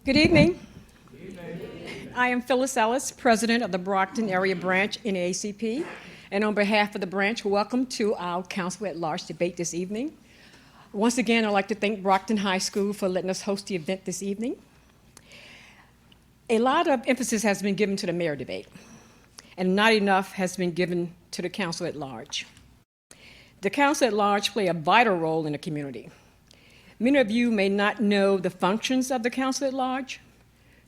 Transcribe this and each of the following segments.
Good evening. I am Phyllis Ellis, President of the Brockton Area Branch NAACP, and on behalf of the branch, welcome to our Councillor-At-Large debate this evening. Once again, I'd like to thank Brockton High School for letting us host the event this evening. A lot of emphasis has been given to the mayor debate, and not enough has been given to the Council-At-Large. The Council-At-Large play a vital role in the community. Many of you may not know the functions of the Council-At-Large,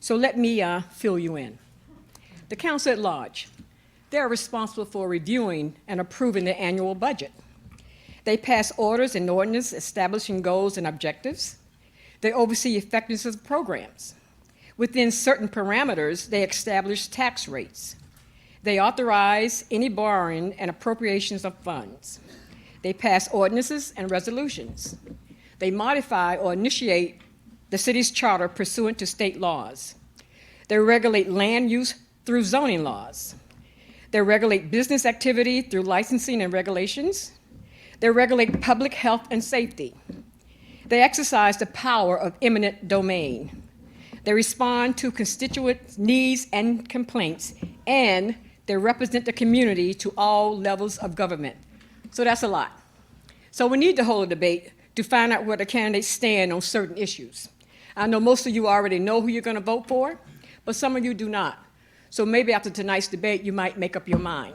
so let me fill you in. The Council-At-Large, they're responsible for reviewing and approving the annual budget. They pass orders and ordinances establishing goals and objectives. They oversee effectiveness of programs. Within certain parameters, they establish tax rates. They authorize any borrowing and appropriations of funds. They pass ordinances and resolutions. They modify or initiate the city's charter pursuant to state laws. They regulate land use through zoning laws. They regulate business activity through licensing and regulations. They regulate public health and safety. They exercise the power of eminent domain. They respond to constituent needs and complaints, and they represent the community to all levels of government. So that's a lot. So we need to hold a debate to find out where the candidates stand on certain issues. I know most of you already know who you're going to vote for, but some of you do not. So maybe after tonight's debate, you might make up your mind.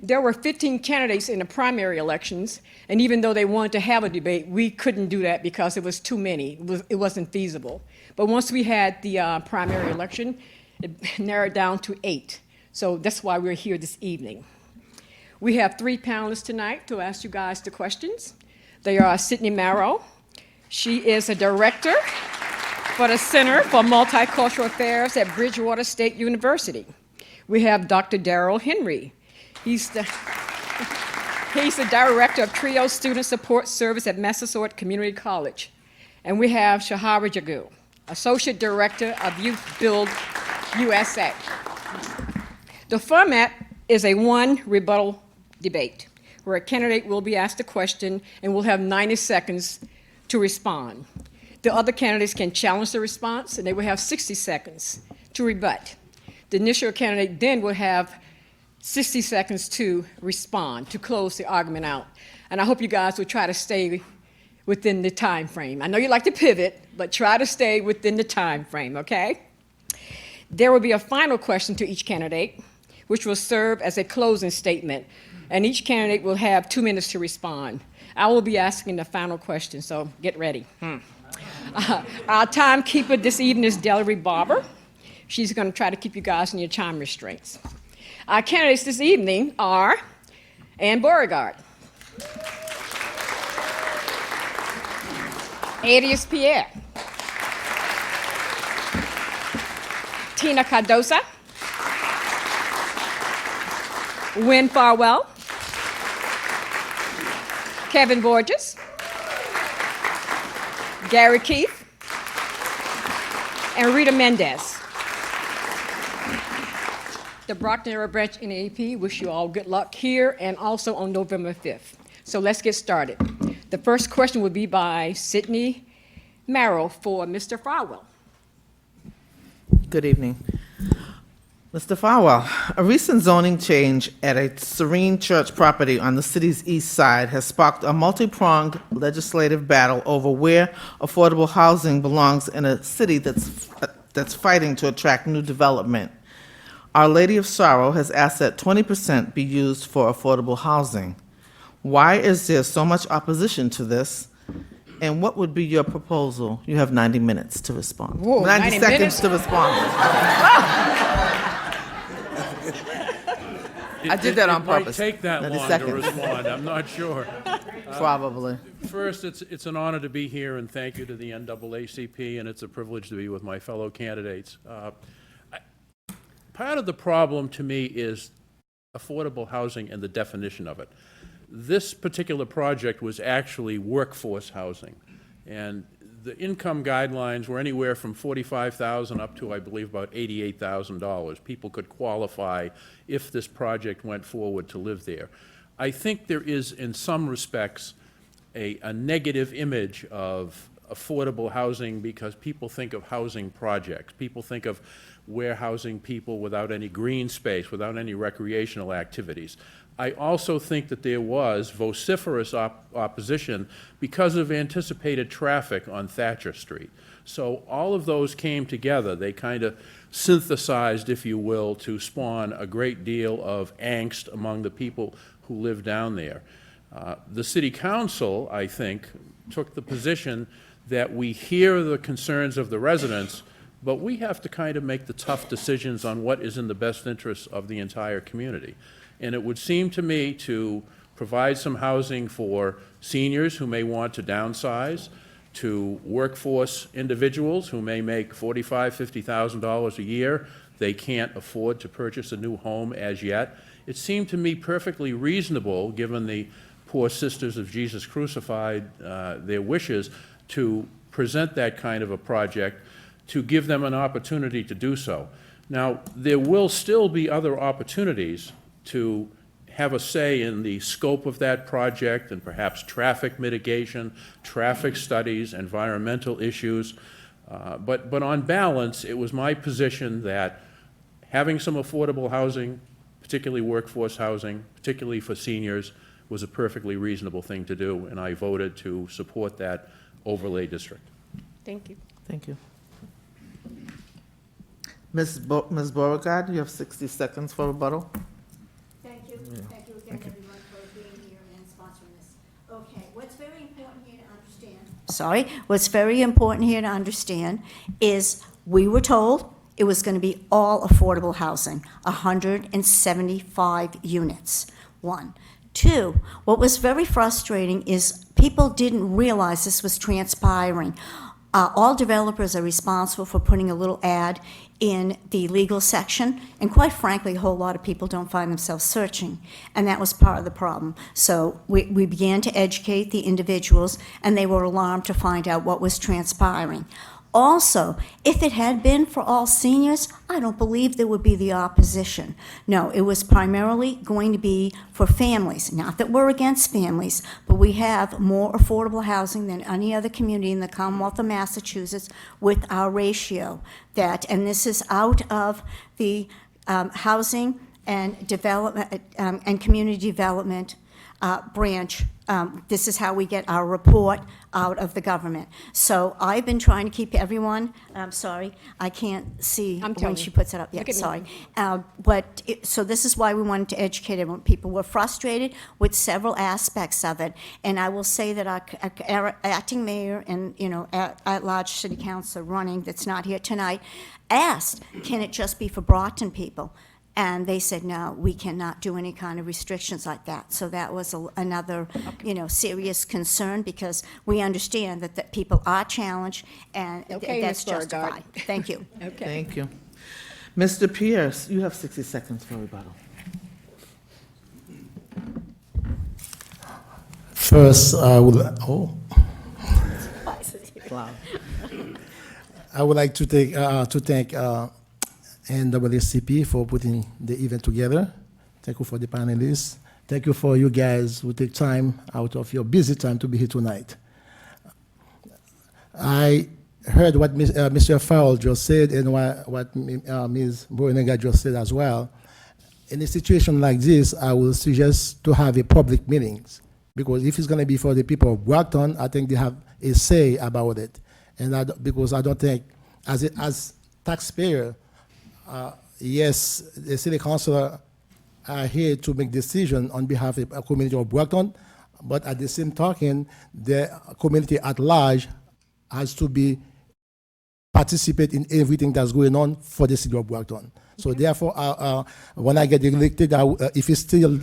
There were 15 candidates in the primary elections, and even though they wanted to have a debate, we couldn't do that because it was too many. It wasn't feasible. But once we had the primary election, it narrowed down to 8. So that's why we're here this evening. We have 3 panelists tonight to ask you guys the questions. They are Sydney Marrow. She is a director for the Center for Multicultural Affairs at Bridgewater State University. We have Dr. Darrell Henry. He's the director of TRIO Student Support Service at Massasoit Community College. And we have Shahara Jagu, associate director of Youth Build USA. The format is a 1 rebuttal debate, where a candidate will be asked a question and will have 90 seconds to respond. The other candidates can challenge the response, and they will have 60 seconds to rebut. The initial candidate then will have 60 seconds to respond, to close the argument out. And I hope you guys will try to stay within the time frame. I know you like to pivot, but try to stay within the time frame, okay? There will be a final question to each candidate, which will serve as a closing statement, and each candidate will have 2 minutes to respond. I will be asking the final question, so get ready. Our timekeeper this evening is Delary Barber. She's going to try to keep you guys in your time restraints. Our candidates this evening are Ann Beauregard, Adius Pierre, Tina Cardosa, Wynn Farwell, Kevin Borges, Gary Keith, and Rita Mendez. The Brockton Area Branch NAACP wish you all good luck here and also on November 5th. So let's get started. The first question will be by Sydney Marrow for Mr. Farwell. Good evening. Mr. Farwell, a recent zoning change at a Serene Church property on the city's east side has sparked a multi-pronged legislative battle over where affordable housing belongs in a city that's fighting to attract new development. Our Lady of Sorrow has asked that 20% be used for affordable housing. Why is there so much opposition to this? And what would be your proposal? You have 90 minutes to respond. Whoa, 90 seconds minutes? to respond. I did that on purpose. It might take that 90 long seconds. to respond, I'm not sure. Probably. First, it's an honor to be here, and thank you to the NAACP, and it's a privilege to be with my fellow candidates. Part of the problem to me is affordable housing and the definition of it. This particular project was actually workforce housing, and the income guidelines were anywhere from $45,000 up to, I believe, about $88,000. People could qualify if this project went forward to live there. I think there is, in some respects, a negative image of affordable housing because people think of housing projects. People think of warehousing people without any green space, without any recreational activities. I also think that there was vociferous opposition because of anticipated traffic on Thatcher Street. So all of those came together. They kind of synthesized, if you will, to spawn a great deal of angst among the people who live down there. The City Council, I think, took the position that we hear the concerns of the residents, but we have to kind of make the tough decisions on what is in the best interests of the entire community. And it would seem to me to provide some housing for seniors who may want to downsize, to workforce individuals who may make $45,000, $50,000 a year. They can't afford to purchase a new home as yet. It seemed to me perfectly reasonable, given the poor Sisters of Jesus Crucified, their wishes, to present that kind of a project, to give them an opportunity to do so. Now, there will still be other opportunities to have a say in the scope of that project and perhaps traffic mitigation, traffic studies, environmental issues. But on balance, it was my position that having some affordable housing, particularly workforce housing, particularly for seniors, was a perfectly reasonable thing to do, and I voted to support that overlay district. Thank you. Thank you. Ms. Beauregard, you have 60 seconds for rebuttal. Thank you. Thank you again, everyone, for being here and sponsoring this. Okay, what's very important here to understand. What's very important here to understand is we were told it was going to be all affordable housing, 175 units, one. Two, what was very frustrating is people didn't realize this was transpiring. All developers are responsible for putting a little ad in the legal section, and quite frankly, a whole lot of people don't find themselves searching, and that was part of the problem. So we began to educate the individuals, and they were alarmed to find out what was transpiring. Also, if it had been for all seniors, I don't believe there would be the opposition. No, it was primarily going to be for families. Not that we're against families, but we have more affordable housing than any other community in the Commonwealth of Massachusetts with our ratio. And this is out of the Housing and Development and Community Development branch. This is how we get our report out of the government. So I've been trying to keep everyone, I'm sorry, I can't see I'm when telling she you. puts it up. Yeah, Look at me. sorry. So this is why we wanted to educate everyone. People were frustrated with several aspects of it. And I will say that our acting mayor and, at-large city councilor running, that's not here tonight, asked, can it just be for Brockton people? And they said, no, we cannot do any kind of restrictions like that. So that was another, serious concern, because we understand that people are challenged, and Okay, that's Ms. Beauregard. justified. Thank you. Okay. Thank you. Mr. Pierce, you have 60 seconds for rebuttal. First, I would like to thank NAACP for putting the event together. Thank you for the panelists. Thank you for you guys who take time out of your busy time to be here tonight. I heard what Mr. Farrell just said and what Ms. Beauregard just said as well. In a situation like this, I will suggest to have a public meetings, because if it's going to be for the people of Brockton, I think they have a say about it. And because I don't think, as taxpayer, yes, the city councilor are here to make decision on behalf of a community of Brockton, but at the same token, the community at large has to participate in everything that's going on for the city of Brockton. So therefore, when I get elected, if it's still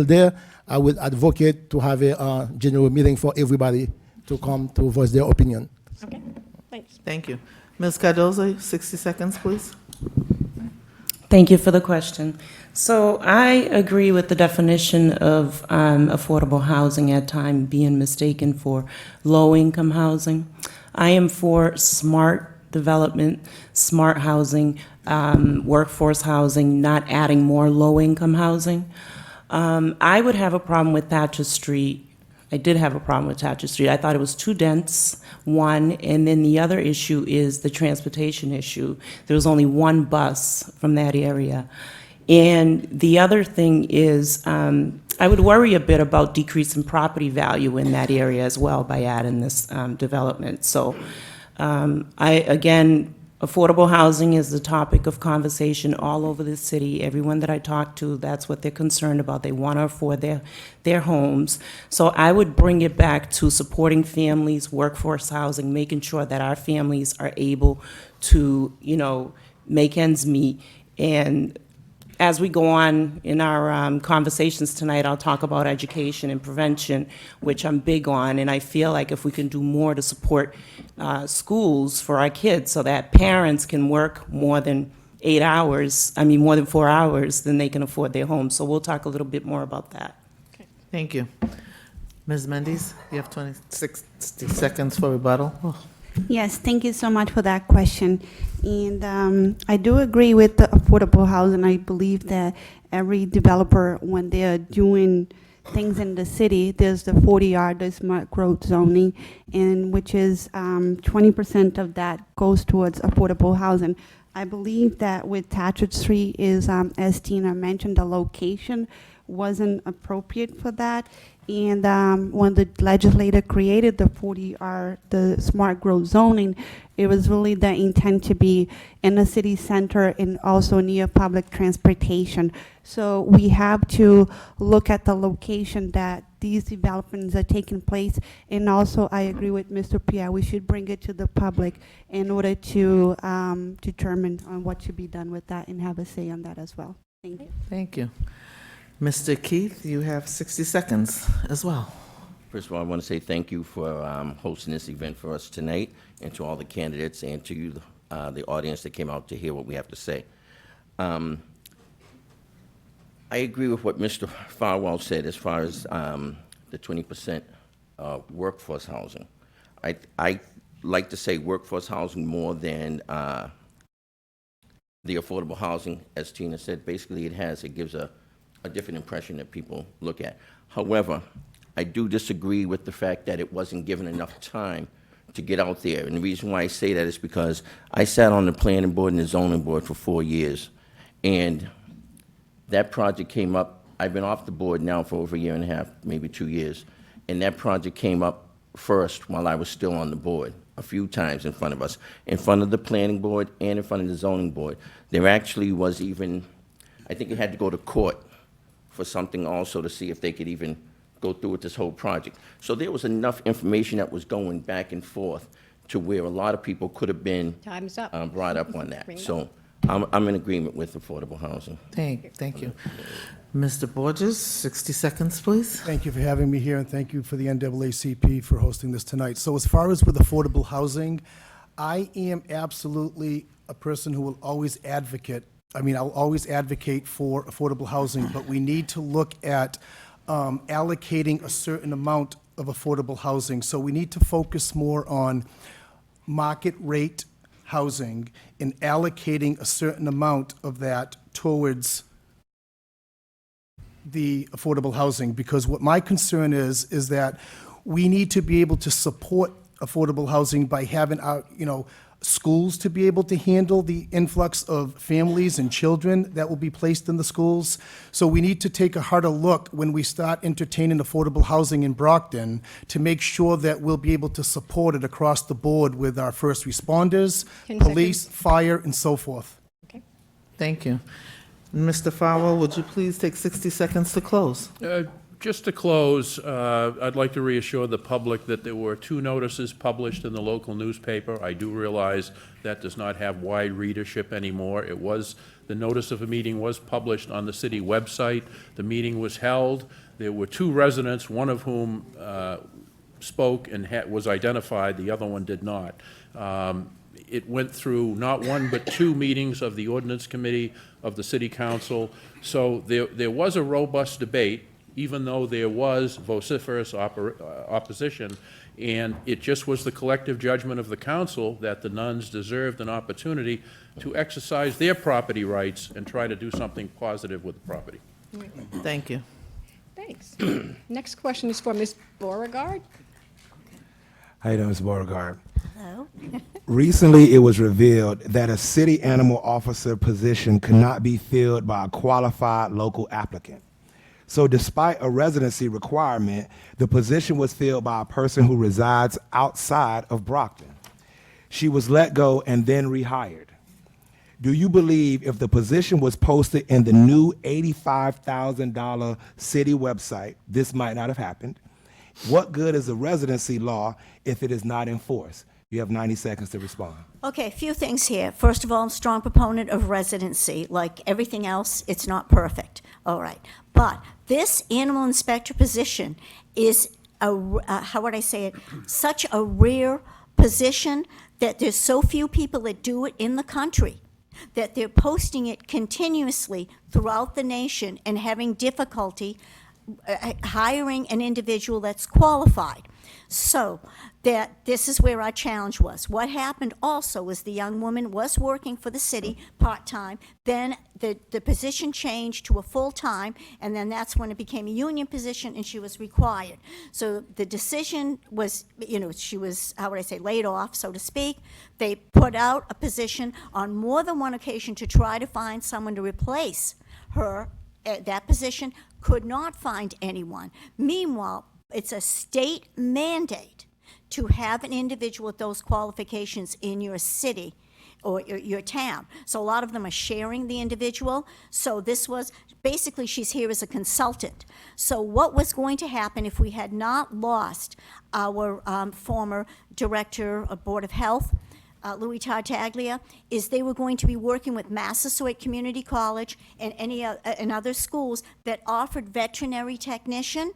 there, I will advocate to have a general meeting for everybody to come to voice their opinion. Okay, thanks. Thank you. Ms. Cardozo, 60 seconds, please. Thank you for the question. So I agree with the definition of affordable housing at time being mistaken for low-income housing. I am for smart development, smart housing, workforce housing, not adding more low-income housing. I would have a problem with Thatcher Street I did have a problem with Thatcher Street. I thought it was too dense, one, and then the other issue is the transportation issue. There was only one bus from that area. And the other thing is, I would worry a bit about decreasing property value in that area as well by adding this development. So, again, affordable housing is the topic of conversation all over the city. Everyone that I talk to, that's what they're concerned about. They want to afford their homes. So I would bring it back to supporting families, workforce housing, making sure that our families are able to, make ends meet. And as we go on in our conversations tonight, I'll talk about education and prevention, which I'm big on, and I feel like if we can do more to support schools for our kids so that parents can work more than 4 hours, then they can afford their homes. So we'll talk a little bit more about that. Thank you. Ms. Mendes, you have 60 seconds for rebuttal. Oh. Yes, thank you so much for that question. And I do agree with the affordable housing. I believe that every developer, when they're doing things in the city, there's the 40R, the smart growth zoning, and which is 20% of that goes towards affordable housing. I believe that with Thatcher Street is, as Tina mentioned, the location wasn't appropriate for that. And when the legislator created the 40R, the smart growth zoning, it was really the intent to be in the city center and also near public transportation. So we have to look at the location that these developments are taking place. And also, I agree with Mr. Pierre, we should bring it to the public in order to determine on what should be done with that and have a say on that as well. Thank you. Thank you. Mr. Keith, you have 60 seconds as well. First of all, I want to say thank you for hosting this event for us tonight, and to all the candidates and to you, the audience that came out to hear what we have to say. I agree with what Mr. Farwell said as far as the 20% workforce housing. I like to say workforce housing more than the affordable housing. As Tina said, basically it gives a different impression that people look at. However, I do disagree with the fact that it wasn't given enough time to get out there. And the reason why I say that is because I sat on the planning board and the zoning board for 4 years. And that project came up. I've been off the board now for over a year and a half, maybe 2 years. And that project came up first while I was still on the board, a few times in front of us, in front of the planning board and in front of the zoning board. There actually was even, I think it had to go to court for something also to see if they could even go through with this whole project. So there was enough information that was going back and forth to where a lot of people could have been Time's up. brought up on that. Bring it So I'm in agreement with affordable housing. Thank you. Mr. Borges, 60 seconds, please. Thank you for having me here, and thank you for the NAACP for hosting this tonight. So as far as with affordable housing, I am absolutely a person who will always I'll always advocate for affordable housing, but we need to look at allocating a certain amount of affordable housing. So we need to focus more on market rate housing and allocating a certain amount of that towards the affordable housing, because what my concern is that we need to be able to support affordable housing by having our, schools to be able to handle the influx of families and children that will be placed in the schools. So we need to take a harder look when we start entertaining affordable housing in Brockton to make sure that we'll be able to support it across the board with our first responders, 10 police, fire, and so forth. Okay. Thank you. Mr. Farwell, would you please take 60 seconds to close? Just to close, I'd like to reassure the public that there were 2 notices published in the local newspaper. I do realize that does not have wide readership anymore. The notice of a meeting was published on the city website. The meeting was held. There were 2 residents, one of whom spoke and was identified, the other one did not. It went through not 1 but 2 meetings of the ordinance committee of the city council. So there was a robust debate, even though there was vociferous opposition, and it just was the collective judgment of the council that the nuns deserved an opportunity to exercise their property rights and try to do something positive with the property. Thank you. Thanks. Next question is for Ms. Beauregard. How you doing, Ms. Beauregard? Hello? Recently, it was revealed that a city animal officer position could not be filled by a qualified local applicant. So despite a residency requirement, the position was filled by a person who resides outside of Brockton. She was let go and then rehired. Do you believe if the position was posted in the new $85,000 city website, this might not have happened? What good is a residency law if it is not enforced? You have 90 seconds to respond. Okay, a few things here. First of all, I'm a strong proponent of residency. Like everything else, it's not perfect. All right. But this animal inspector position is, how would I say it, such a rare position that there's so few people that do it in the country that they're posting it continuously throughout the nation and having difficulty hiring an individual that's qualified. So that this is where our challenge was. What happened also was the young woman was working for the city part-time, then the position changed to a full-time, and then that's when it became a union position and she was required. So the decision was, she was, how would I say, laid off, so to speak. They put out a position on more than one occasion to try to find someone to replace her at that position, could not find anyone. Meanwhile, it's a state mandate to have an individual with those qualifications in your city or your town. So a lot of them are sharing the individual. So this was, basically she's here as a consultant. So what was going to happen if we had not lost our former director of Board of Health, Louis Tartaglia, is they were going to be working with Massasoit Community College and and other schools that offered veterinary technician,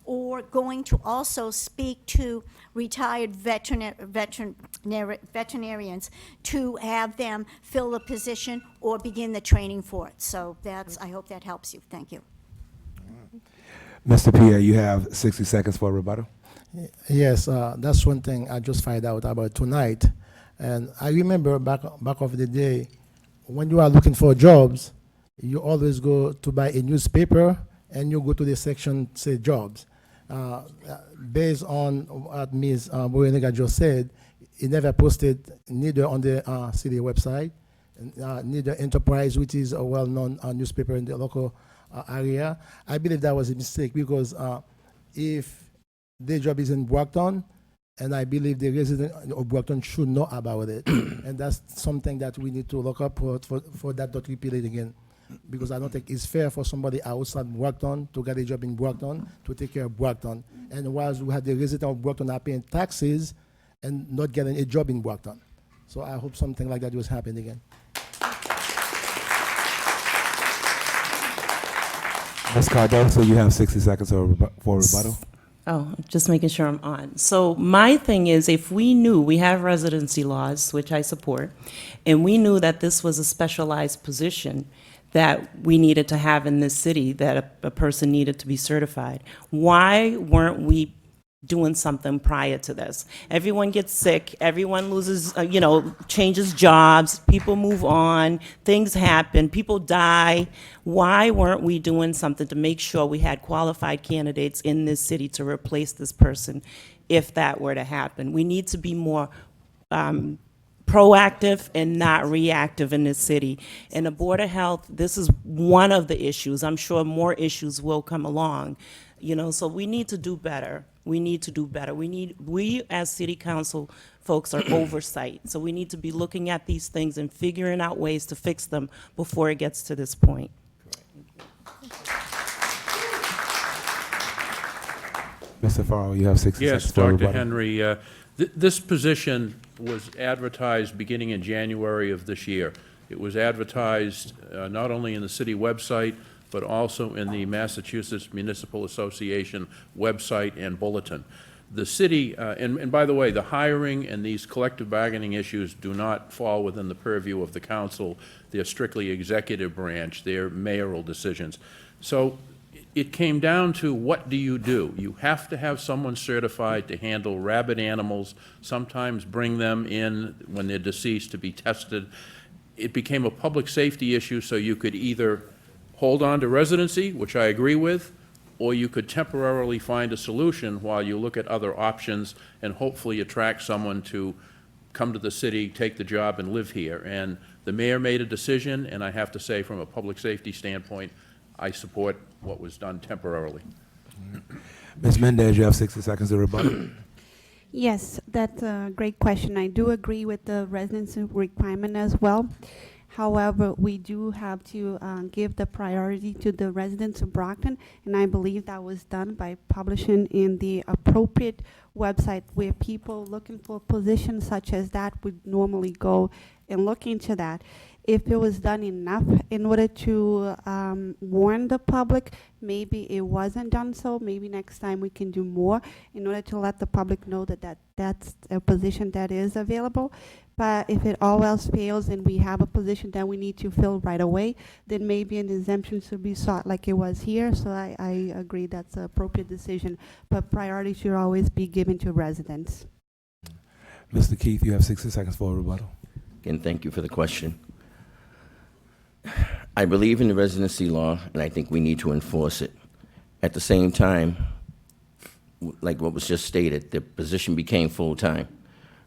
or going to also speak to retired veterinarians to have them fill the position or begin the training for it. So that's, I hope that helps you. Thank you. Mr. Pierre, you have 60 seconds for a rebuttal. Yes, that's one thing I just find out about tonight. And I remember back of the day, when you are looking for jobs, you always go to buy a newspaper and you go to the section, say, jobs. Based on what Ms. Boyenega just said, it never posted neither on the city website, neither Enterprise, which is a well-known newspaper in the local area. I believe that was a mistake because if the job is in Brockton, and I believe the resident of Brockton should know about it. And that's something that we need to look up for that not repeated again. Because I don't think it's fair for somebody outside Brockton to get a job in Brockton to take care of Brockton. And whilst we have the resident of Brockton are paying taxes and not getting a job in Brockton. So I hope something like that will happen again. Ms. Cardoso, you have 60 seconds for a rebuttal. Oh, just making sure I'm on. So my thing is, if we knew, we have residency laws, which I support, and we knew that this was a specialized position that we needed to have in this city, that a person needed to be certified, why weren't we doing something prior to this? Everyone gets sick, everyone loses, changes jobs, people move on, things happen, people die. Why weren't we doing something to make sure we had qualified candidates in this city to replace this person if that were to happen? We need to be more proactive and not reactive in this city. And the Board of Health, this is one of the issues. I'm sure more issues will come along, so we need to do better. We need to do better. We as city council folks are oversight. So we need to be looking at these things and figuring out ways to fix them before it gets to this point. Mr. Farrell, you have 60 Yes, seconds for a Dr. rebuttal. Henry, this position was advertised beginning in January of this year. It was advertised not only in the city website, but also in the Massachusetts Municipal Association website and bulletin. The city, and by the way, the hiring and these collective bargaining issues do not fall within the purview of the council. They're strictly executive branch. They're mayoral decisions. So it came down to, what do? You have to have someone certified to handle rabid animals, sometimes bring them in when they're deceased to be tested. It became a public safety issue, so you could either hold on to residency, which I agree with, or you could temporarily find a solution while you look at other options and hopefully attract someone to come to the city, take the job, and live here. And the mayor made a decision, and I have to say, from a public safety standpoint, I support what was done temporarily. Ms. Mendez, you have 60 seconds to rebuttal. Yes, that's a great question. I do agree with the residency requirement as well. However, we do have to give the priority to the residents of Brockton, and I believe that was done by publishing in the appropriate website where people looking for positions such as that would normally go and look into that. If it was done enough in order to warn the public, maybe it wasn't done so. Maybe next time we can do more in order to let the public know that that's a position that is available. But if it all else fails and we have a position that we need to fill right away, then maybe an exemption should be sought like it was here. So I agree that's an appropriate decision. But priority should always be given to residents. Mr. Keith, you have 60 seconds for a rebuttal. Again, thank you for the question. I believe in the residency law, and I think we need to enforce it. At the same time, like what was just stated, the position became full-time.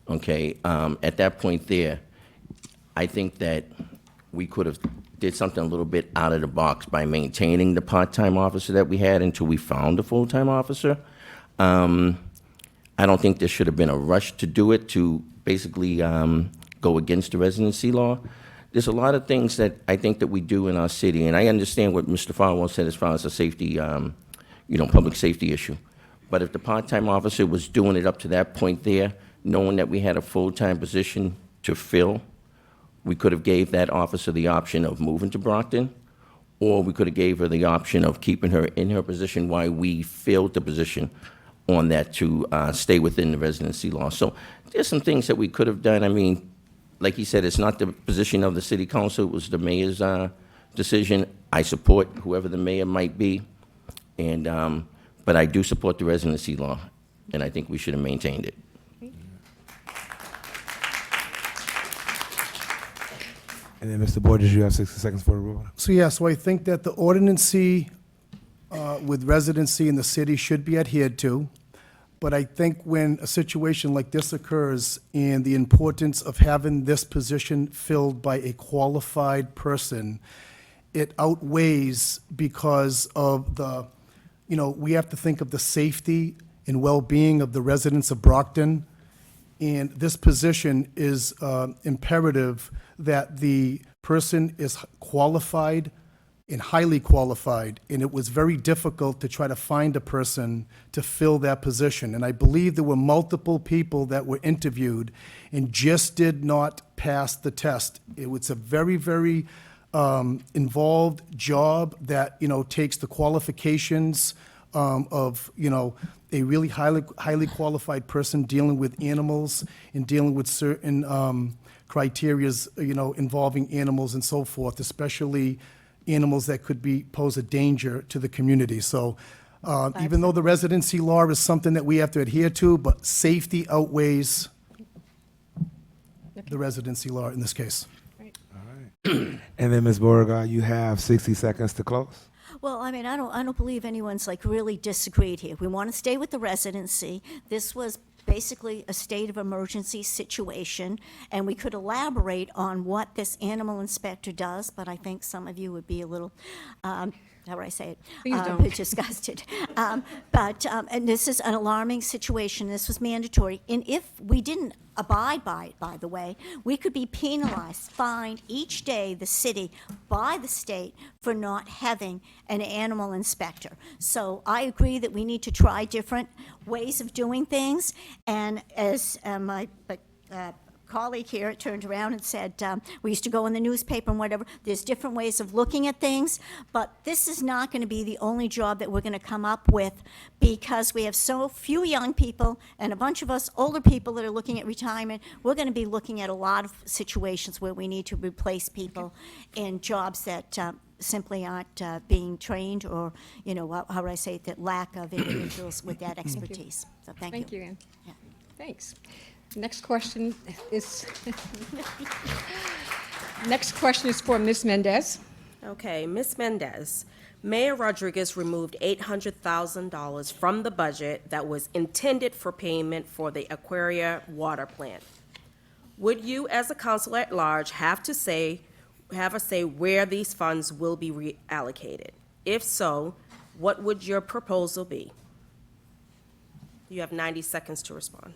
Okay, at that point there, I think that we could have did something a little bit out of the box by maintaining the part-time officer that we had until we found a full-time officer. I don't think there should have been a rush to do it, to basically go against the residency law. There's a lot of things that I think that we do in our city, and I understand what Mr. Farwell said as far as a safety, public safety issue. But if the part-time officer was doing it up to that point there, knowing that we had a full-time position to fill, we could have gave that officer the option of moving to Brockton, or we could have gave her the option of keeping her in her position while we filled the position on that to stay within the residency law. So there's some things that we could have done. I mean, like he said, it's not the position of the city council, it was the mayor's decision. I support whoever the mayor might be, and but I do support the residency law, and I think we should have maintained it. And then, Mr. Borges, you have 60 seconds for a rebuttal. So I think that the ordinancy with residency in the city should be adhered to. But I think when a situation like this occurs and the importance of having this position filled by a qualified person, it outweighs because of the, we have to think of the safety and well-being of the residents of Brockton. And this position is imperative that the person is qualified and highly qualified, and it was very difficult to try to find a person to fill that position. And I believe there were multiple people that were interviewed and just did not pass the test. It was a very, very involved job that, takes the qualifications of, a really highly qualified person dealing with animals and dealing with certain criterias, involving animals and so forth, especially animals that could pose a danger to the community. So even though the residency law is something that we have to adhere to, but safety outweighs the residency law in this case. And then, Ms. Beauregard, you have 60 seconds to close. Well, I mean, I don't believe anyone's really disagreed here. We want to stay with the residency. This was basically a state of emergency situation, and we could elaborate on what this animal inspector does, but I think some of you would be a little, how would I say it? Please don't. Disgusted. And this is an alarming situation. This was mandatory. And if we didn't abide by it, by the way, we could be penalized, fined each day, the city, by the state for not having an animal inspector. So I agree that we need to try different ways of doing things. And as my colleague here turned around and said, we used to go in the newspaper and whatever, there's different ways of looking at things, but this is not going to be the only job that we're going to come up with, because we have so few young people and a bunch of us older people that are looking at retirement. We're going to be looking at a lot of situations where we need to replace people in jobs that simply aren't being trained, or, how would I say it, that lack of individuals with that expertise. So thank you. Thank you, Ann. Yeah. Thanks. Next question is, next question is for Ms. Mendez. Okay, Ms. Mendez, Mayor Rodriguez removed $800,000 from the budget that was intended for payment for the Aquaria water plant. Would you, as a council at large, have a say where these funds will be reallocated? If so, what would your proposal be? You have 90 seconds to respond.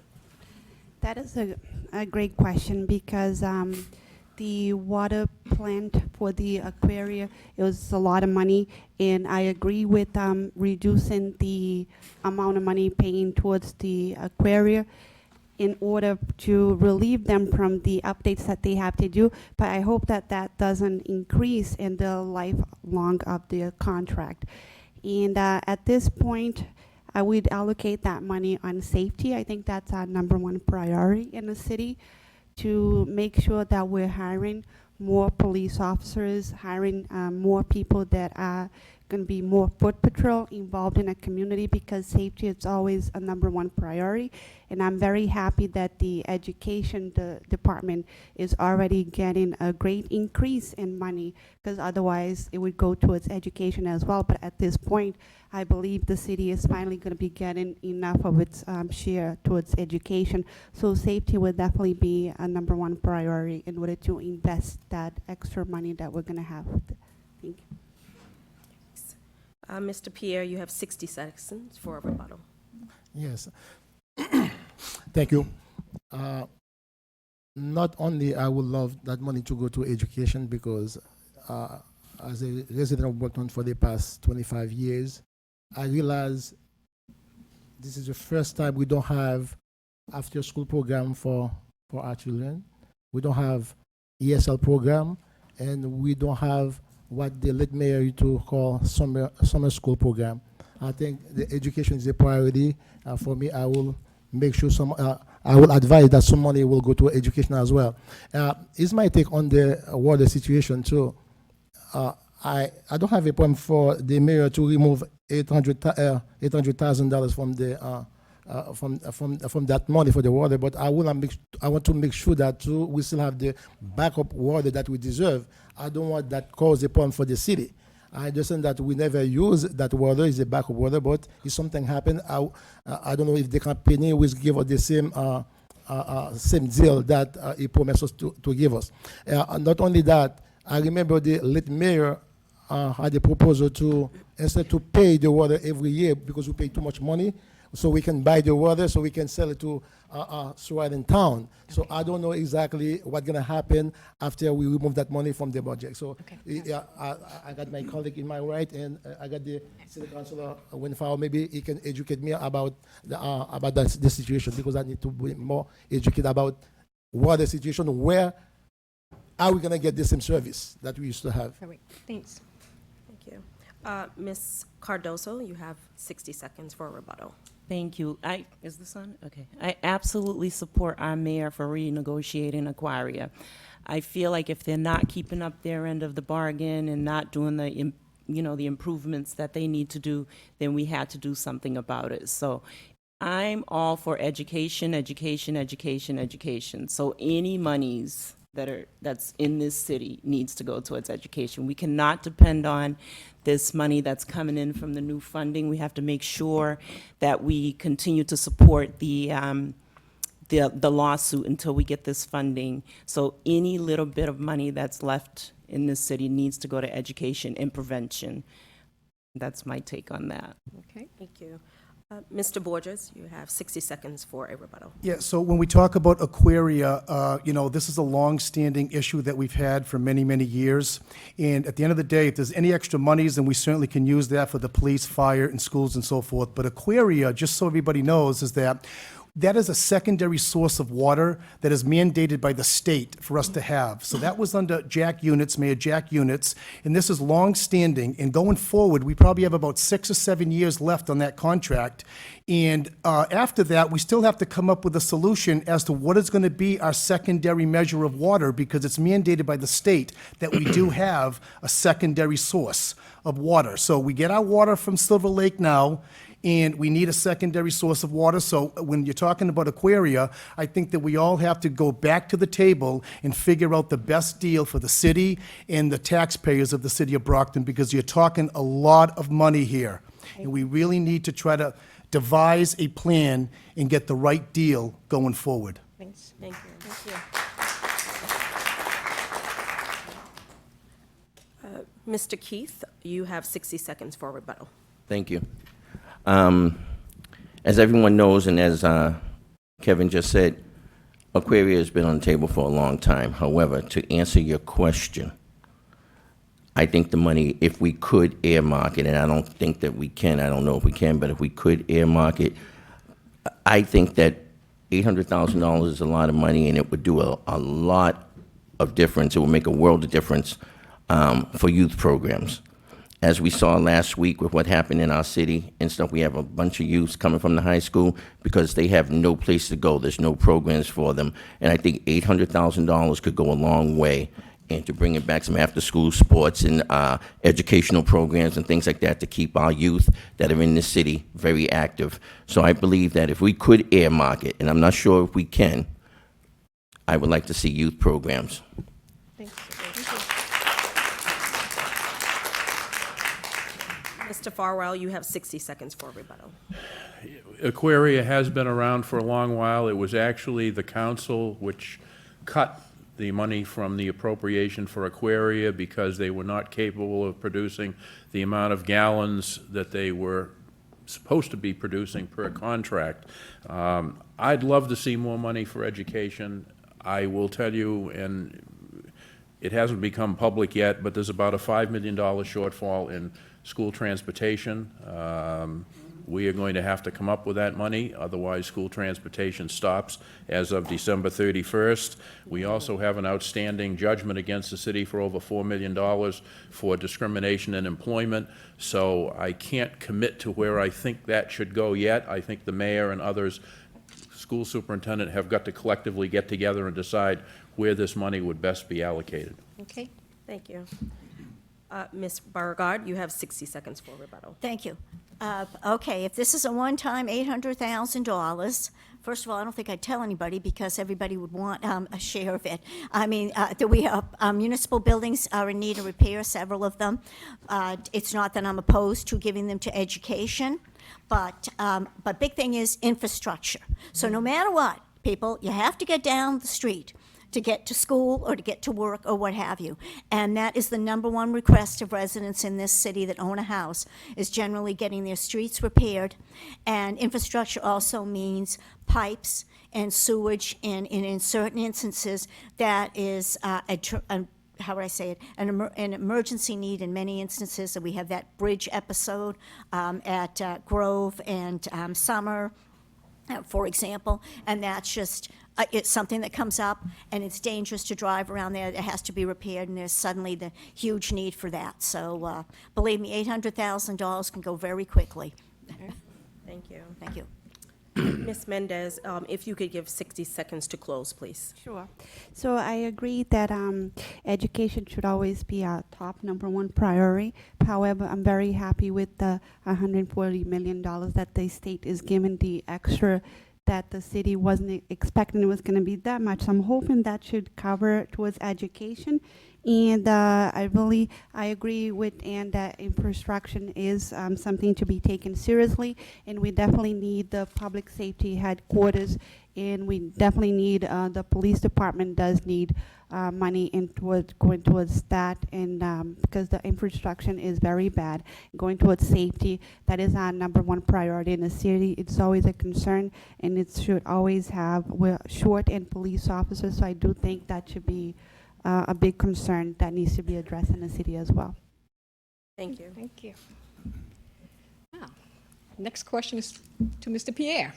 That is a great question because the water plant for the aquaria, it was a lot of money, and I agree with reducing the amount of money paying towards the aquaria in order to relieve them from the updates that they have to do. But I hope that that doesn't increase in the lifelong of the contract. And at this point, I would allocate that money on safety. I think that's our #1 priority in the city, to make sure that we're hiring more police officers, hiring more people that are going to be more foot patrol involved in a community, because safety is always a #1 priority. And I'm very happy that the education department is already getting a great increase in money, because otherwise it would go towards education as well. But at this point, I believe the city is finally going to be getting enough of its share towards education. So safety will definitely be a #1 priority in order to invest that extra money that we're going to have. Thank you. Mr. Pierre, you have 60 seconds for a rebuttal. Yes. Thank you. Not only I would love that money to go to education, because as a resident of Brockton for the past 25 years, I realize this is the first time we don't have after-school program for our children. We don't have ESL program, and we don't have what the late mayor used to call summer school program. I think the education is a priority. For me, I will make sure I will advise that some money will go to education as well. Is my take on the water situation too. I don't have a problem for the mayor to remove $800,000 from the from that money for the water, but I want to make sure that too, we still have the backup water that we deserve. I don't want that cause a problem for the city. I understand that we never use that water, is a backup water, but if something happens, I don't know if the company will give us the same deal that he promised us to give us. Not only that, I remember the late mayor had a proposal to, instead to pay the water every year because we pay too much money, so we can buy the water, so we can sell it to surrounding town. So I don't know exactly what's going to happen after we remove that money from the budget. So yeah, I got my colleague in my right, and I got the city councilor Winfrey. Maybe he can educate me about the situation, because I need to be more educated about water situation. Where are we going to get the same service that we used to have? All right, thanks. Thank you. Ms. Cardoso, you have 60 seconds for a rebuttal. Thank you. Is this on? Okay. I absolutely support our mayor for renegotiating Aquaria. I feel like if they're not keeping up their end of the bargain and not doing the, the improvements that they need to do, then we had to do something about it. So I'm all for education, education, education, education. So any monies that's in this city needs to go towards education. We cannot depend on this money that's coming in from the new funding. We have to make sure that we continue to support the lawsuit until we get this funding. So any little bit of money that's left in this city needs to go to education and prevention. That's my take on that. Okay. Thank you. Mr. Borges, you have 60 seconds for a rebuttal. Yeah, so when we talk about Aquaria, this is a long-standing issue that we've had for many, many years. And at the end of the day, if there's any extra monies, then we certainly can use that for the police, fire, and schools and so forth. But Aquaria, just so everybody knows, is that is a secondary source of water that is mandated by the state for us to have. So that was under Mayor Jack Units, and this is long-standing. And going forward, we probably have about 6 or 7 years left on that contract. And after that, we still have to come up with a solution as to what is going to be our secondary measure of water, because it's mandated by the state that we do have a secondary source of water. So we get our water from Silver Lake now, and we need a secondary source of water. So when you're talking about Aquaria, I think that we all have to go back to the table and figure out the best deal for the city and the taxpayers of the city of Brockton, because you're talking a lot of money here. And we really need to try to devise a plan and get the right deal going forward. Thanks. Thank you. Mr. Keith, you have 60 seconds for rebuttal. Thank you. As everyone knows, and as Kevin just said, Aquaria has been on the table for a long time. However, to answer your question, I think the money, if we could earmark it, and I don't think that we can, I don't know if we can, but if we could earmark it, I think that $800,000 is a lot of money, and it would do a lot of difference. It would make a world of difference for youth programs. As we saw last week with what happened in our city and stuff, we have a bunch of youths coming from the high school because they have no place to go. There's no programs for them. And I think $800,000 could go a long way, and to bring it back some after-school sports and educational programs and things like that to keep our youth that are in the city very active. So I believe that if we could earmark it, and I'm not sure if we can, I would like to see youth programs. Mr. Farwell, you have 60 seconds for rebuttal. Aquaria has been around for a long while. It was actually the council which cut the money from the appropriation for Aquaria because they were not capable of producing the amount of gallons that they were supposed to be producing per contract. I'd love to see more money for education. I will tell you, and it hasn't become public yet, but there's about a $5 million shortfall in school transportation. We are going to have to come up with that money, otherwise school transportation stops as of December 31st. We also have an outstanding judgment against the city for over $4 million for discrimination in employment, so I can't commit to where I think that should go yet. I think the mayor and others, school superintendent, have got to collectively get together and decide where this money would best be allocated. Okay. Thank you. Ms. Beauregard, you have 60 seconds for rebuttal. Thank you. Okay, if this is a one-time $800,000, first of all, I don't think I'd tell anybody because everybody would want a share of it. I mean, we have municipal buildings are in need of repair, several of them. It's not that I'm opposed to giving them to education, but big thing is infrastructure. So no matter what, people, you have to get down the street to get to school or to get to work or what have you. And that is the number one request of residents in this city that own a house, is generally getting their streets repaired. And infrastructure also means pipes and sewage, and in certain instances, that is how would I say it, an emergency need in many instances. So we have that bridge episode at Grove and Summer, for example, and that's just, it's something that comes up, and it's dangerous to drive around there. It has to be repaired, and there's suddenly the huge need for that. So believe me, $800,000 can go very quickly. Thank you. Thank you. Ms. Mendez, if you could give 60 seconds to close, please. Sure. So I agree that education should always be our top number one priority. However, I'm very happy with the $140 million that the state is giving, the extra that the city wasn't expecting it was going to be that much. So I'm hoping that should cover towards education. And I agree with Ann that infrastructure is something to be taken seriously, and we definitely need the public safety headquarters, and we definitely need the police department does need money in going towards that, and because the infrastructure is very bad, going towards safety, that is our number one priority in the city. It's always a concern, and it should always have, we're short in police officers, so I do think that should be a big concern that needs to be addressed in the city as well. Thank you. Thank you. Now, next question is to Mr. Pierre.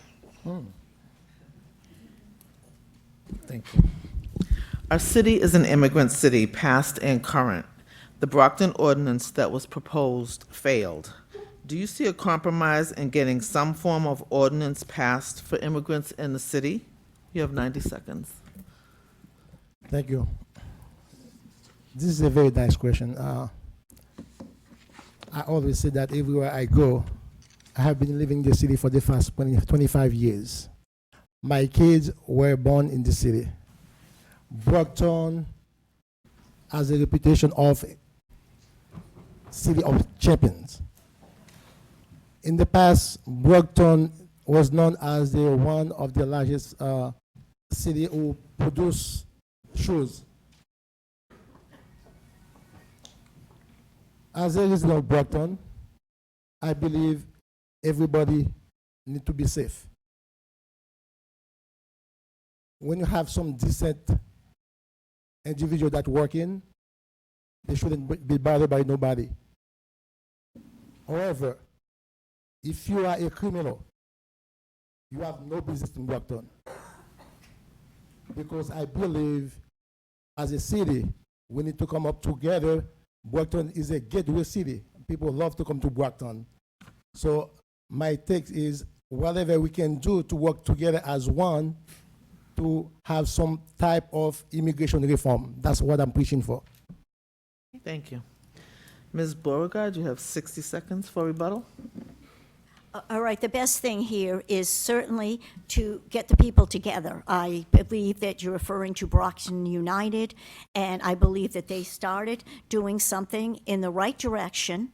Thank you. Our city is an immigrant city, past and current. The Brockton ordinance that was proposed failed. Do you see a compromise in getting some form of ordinance passed for immigrants in the city? You have 90 seconds. Thank you. This is a very nice question. I always say that everywhere I go, I have been living in the city for the past 25 years. My kids were born in the city. Brockton has a reputation of city of champions. In the past, Brockton was known as the one of the largest city who produce shoes. As a resident of Brockton, I believe everybody need to be safe. When you have some decent individual that working, they shouldn't be bothered by nobody. However, if you are a criminal, you have no business in Brockton. Because I believe as a city, we need to come up together. Brockton is a gateway city. People love to come to Brockton. So my take is whatever we can do to work together as one to have some type of immigration reform. That's what I'm preaching for. Thank you. Ms. Beauregard, you have 60 seconds for rebuttal. All right, the best thing here is certainly to get the people together. I believe that you're referring to Brockton United, and I believe that they started doing something in the right direction.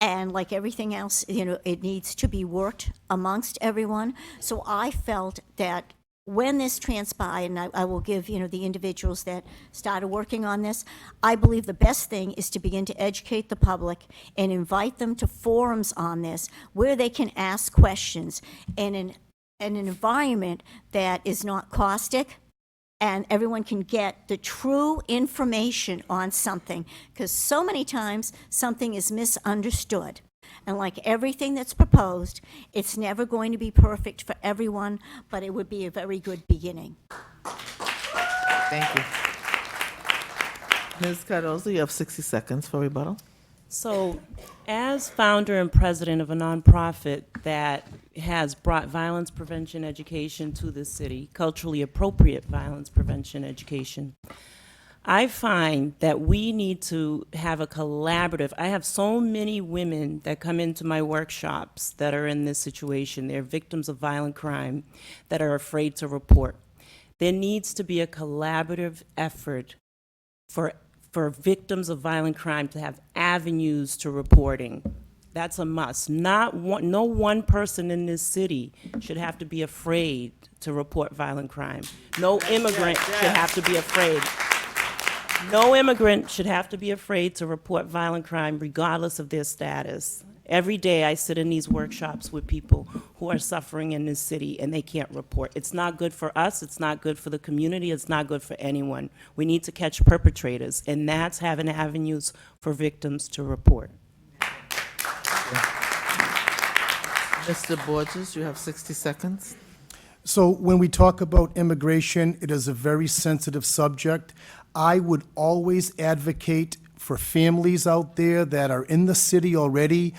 And like everything else, it needs to be worked amongst everyone. So I felt that when this transpired, and I will give, the individuals that started working on this, I believe the best thing is to begin to educate the public and invite them to forums on this where they can ask questions in an environment that is not caustic and everyone can get the true information on something, because so many times something is misunderstood. And like everything that's proposed, it's never going to be perfect for everyone, but it would be a very good beginning. Thank you. Ms. Cardozo, you have 60 seconds for rebuttal. So, as founder and president of a nonprofit that has brought violence prevention education to the city, culturally appropriate violence prevention education, I find that we need to have a collaborative. I have so many women that come into my workshops that are in this situation. They're victims of violent crime that are afraid to report. There needs to be a collaborative effort for victims of violent crime to have avenues to reporting. That's a must. No one person in this city should have to be afraid to report violent crime. No immigrant should have to be afraid. No immigrant should have to be afraid to report violent crime regardless of their status. Every day I sit in these workshops with people who are suffering in this city and they can't report. It's not good for us, it's not good for the community, it's not good for anyone. We need to catch perpetrators, and that's having avenues for victims to report. Mr. Borges, you have 60 seconds. So when we talk about immigration, it is a very sensitive subject. I would always advocate for families out there that are in the city already,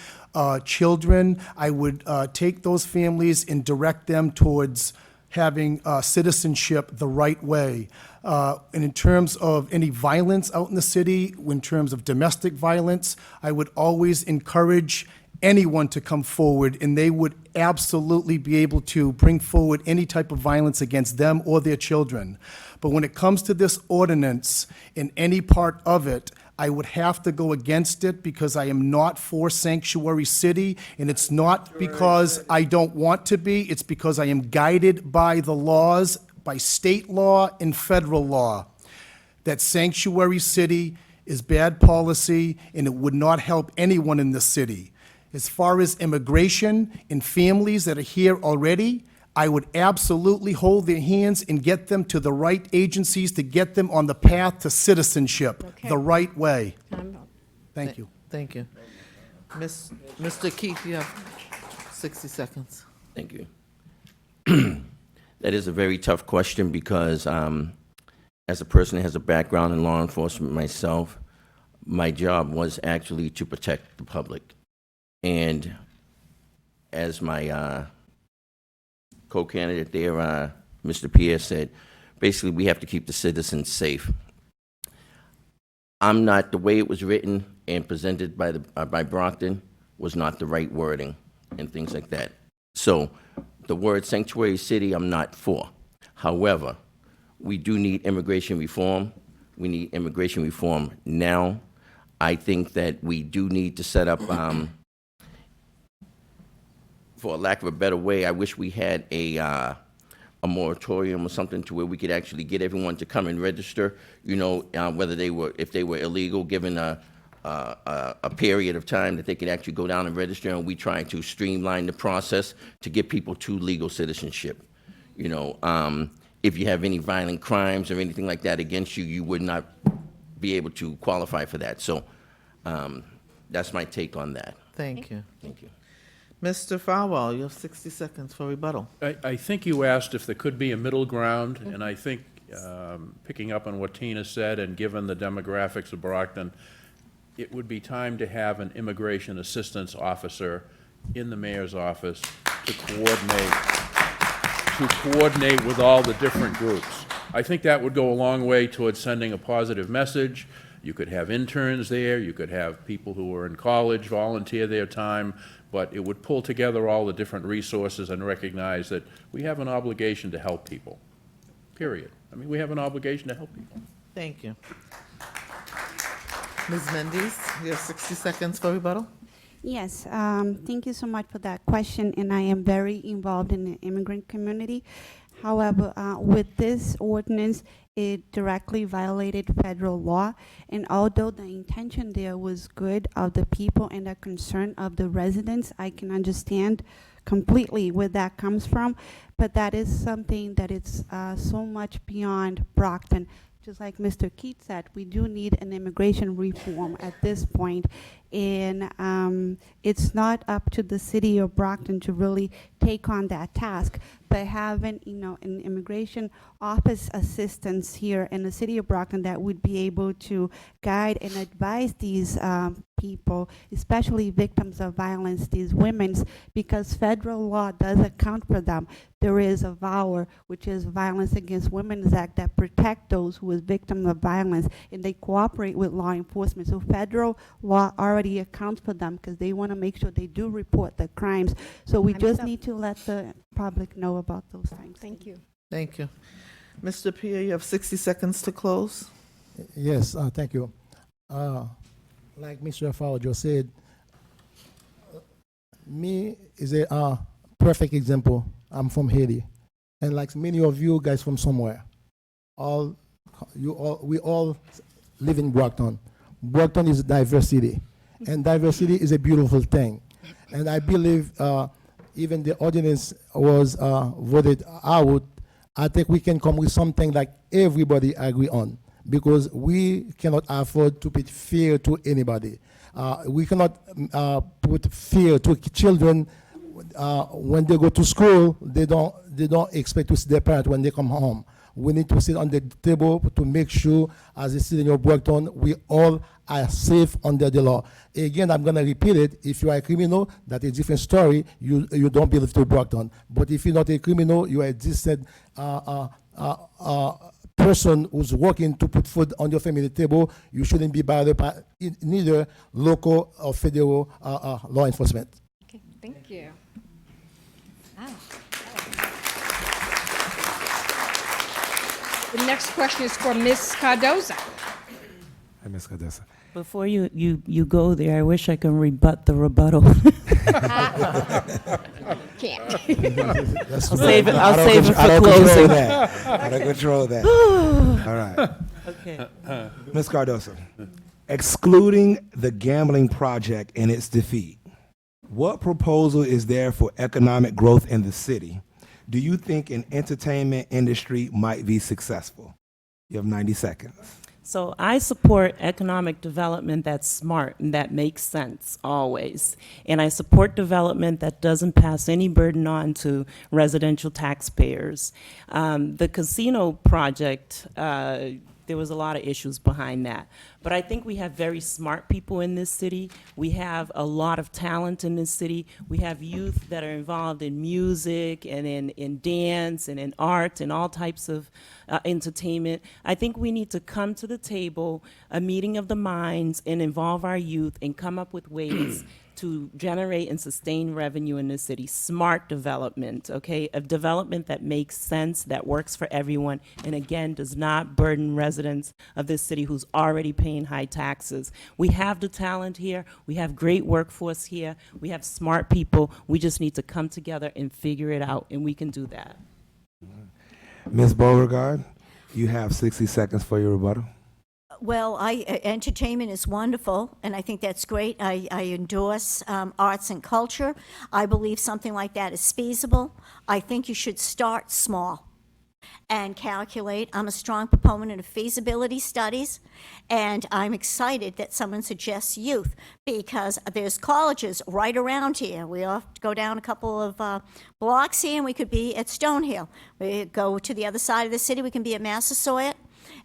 children. I would take those families and direct them towards having citizenship the right way. And in terms of any violence out in the city, in terms of domestic violence, I would always encourage anyone to come forward, and they would absolutely be able to bring forward any type of violence against them or their children. But when it comes to this ordinance, in any part of it, I would have to go against it because I am not for sanctuary city, and it's not because I don't want to be, it's because I am guided by the laws, by state law and federal law, that sanctuary city is bad policy and it would not help anyone in the city. As far as immigration and families that are here already, I would absolutely hold their hands and get them to the right agencies to get them on the path to citizenship, the right way. Thank you. Thank you. Mr. Keith, you have 60 seconds. Thank you. That is a very tough question because as a person that has a background in law enforcement myself, my job was actually to protect the public. And as my co-candidate there, Mr. Pierre said, basically we have to keep the citizens safe. I'm not, the way it was written and presented by Brockton was not the right wording. and things like that. So the word sanctuary city, I'm not for. However, we do need immigration reform. We need immigration reform now. I think that we do need to set up, for lack of a better way, I wish we had a moratorium or something to where we could actually get everyone to come and register, you know, whether if they were illegal, given a period of time that they could actually go down and register, and we try to streamline the process to get people to legal citizenship. You know, if you have any violent crimes or anything like that against you, you would not be able to qualify for that. So that's my take on that. Thank you. Thank you. Mr. Farwell, you have 60 seconds for rebuttal. I think you asked if there could be a middle ground, and I think, picking up on what Tina said, and given the demographics of Brockton, it would be time to have an immigration assistance officer in the mayor's office to coordinate with all the different groups. I think that would go a long way towards sending a positive message. You could have interns there, you could have people who are in college volunteer their time, but it would pull together all the different resources and recognize that we have an obligation to help people, period. I mean, we have an obligation to help people. Thank you. Ms. Mendes, you have 60 seconds for rebuttal. Yes, thank you so much for that question, and I am very involved in the immigrant community. However, with this ordinance, it directly violated federal law, and although the intention there was good of the people and the concern of the residents, I can understand completely where that comes from, but that is something that is so much beyond Brockton. Just like Mr. Keith said, we do need an immigration reform at this point, and it's not up to the city of Brockton to really take on that task. But having, you know, an immigration office assistance here in the city of Brockton that would be able to guide and advise these people, especially victims of violence, these women, because federal law does account for them. There is a VAWA, which is Violence Against Women's Act, that protect those who is victims of violence, and they cooperate with law enforcement. So federal law already accounts for them because they want to make sure they do report the crimes. So we just need to let the public know about those things. Thank you. Thank you. Mr. Pierre, you have 60 seconds to close. Yes, thank you. Like Mr. Fowler just said, me is a perfect example. I'm from Haiti, and like many of you guys from somewhere, we all live in Brockton. Brockton is diversity, and diversity is a beautiful thing. And I believe even the ordinance was voted out. I think we can come with something like everybody agree on, because we cannot afford to put fear to anybody. We cannot put fear to children. When they go to school, they don't expect to see their parents when they come home. We need to sit on the table to make sure, as a city of Brockton, we all are safe under the law. Again, I'm going to repeat it. If you are a criminal, that's a different story. You don't belong to Brockton. But if you're not a criminal, you are a decent person who's working to put food on your family table, you shouldn't be bothered by neither local or federal law enforcement. Okay, thank you. The next question is for Ms. Cardoza. Hi, Ms. Cadessa. Before you go there, I wish I can rebut the rebuttal. Can't. I'll save it for closing. I don't control that. All right. Okay. Ms. Cardoso, excluding the gambling project and its defeat, what proposal is there for economic growth in the city? Do you think an entertainment industry might be successful? You have 90 seconds. So I support economic development that's smart and that makes sense always. And I support development that doesn't pass any burden on to residential taxpayers. The casino project, there was a lot of issues behind that. But I think we have very smart people in this city. We have a lot of talent in this city. We have youth that are involved in music and in dance and in art and all types of entertainment. I think we need to come to the table, a meeting of the minds, and involve our youth and come up with ways to generate and sustain revenue in the city. Smart development, okay? A development that makes sense, that works for everyone, and again, does not burden residents of this city who's already paying high taxes. We have the talent here. We have great workforce here. We have smart people. We just need to come together and figure it out, and we can do that. Ms. Beauregard, you have 60 seconds for your rebuttal. Well, entertainment is wonderful, and I think that's great. I endorse arts and culture. I believe something like that is feasible. I think you should start small and calculate. I'm a strong proponent of feasibility studies, and I'm excited that someone suggests youth, because there's colleges right around here. We have to go down a couple of blocks here, and we could be at Stonehill. We go to the other side of the city, we can be at Massasoit,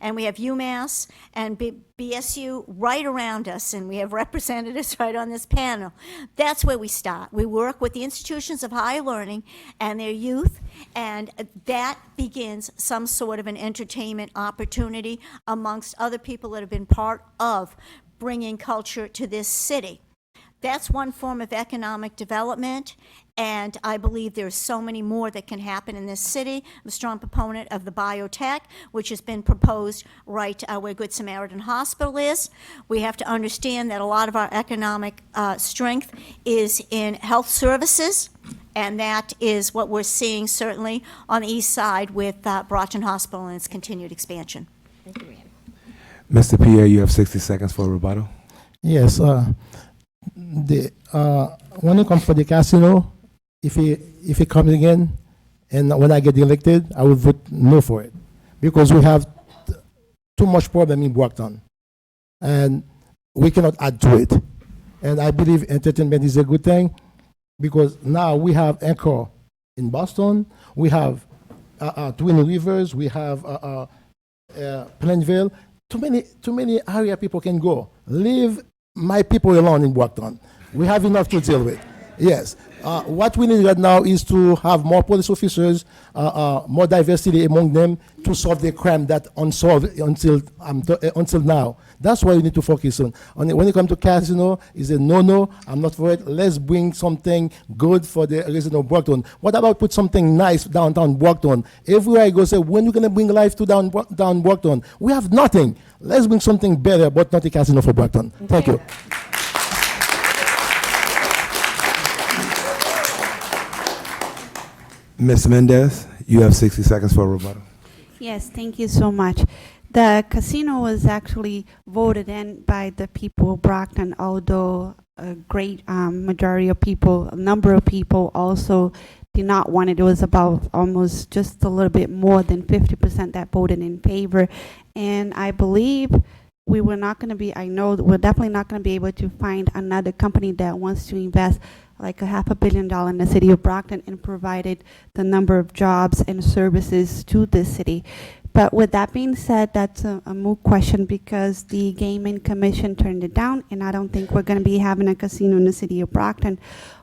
and we have UMass and BSU right around us, and we have representatives right on this panel. That's where we start. We work with the institutions of higher learning and their youth, and that begins some sort of an entertainment opportunity amongst other people that have been part of bringing culture to this city. That's one form of economic development, and I believe there's so many more that can happen in this city. I'm a strong proponent of the biotech, which has been proposed right where Good Samaritan Hospital is. We have to understand that a lot of our economic strength is in health services, and that is what we're seeing certainly on the east side with Brockton Hospital and its continued expansion. Mr. Pierre, you have 60 seconds for rebuttal. Yes, when it comes for the casino, if it comes again, and when I get elected, I will vote no for it, because we have too much problem in Brockton, and we cannot add to it. And I believe entertainment is a good thing, because now we have Anchor in Boston, we have Twin Rivers, we have Plainville. Too many area people can go. Leave my people alone in Brockton. We have enough to deal with. Yes. What we need right now is to have more police officers, more diversity among them to solve the crime that unsolved until now. That's what we need to focus on. When it comes to casino, is a no-no. I'm not for it. Let's bring something good for the resident of Brockton. What about put something nice downtown Brockton? Everywhere I go, say, when you going to bring life to down Brockton? We have nothing. Let's bring something better, but not a casino for Brockton. Thank you. Ms. Mendez, you have 60 seconds for rebuttal. Yes, thank you so much. The casino was actually voted in by the people of Brockton, although a great majority of people, a number of people also did not want it. It was about almost just a little bit more than 50% that voted in favor. And I believe we were not going to be, I know we're definitely not going to be able to find another company that wants to invest like $500 million in the city of Brockton and provided the number of jobs and services to the city. But with that being said, that's a moot question, because the Gaming Commission turned it down, and I don't think we're going to be having a casino in the city of Brockton.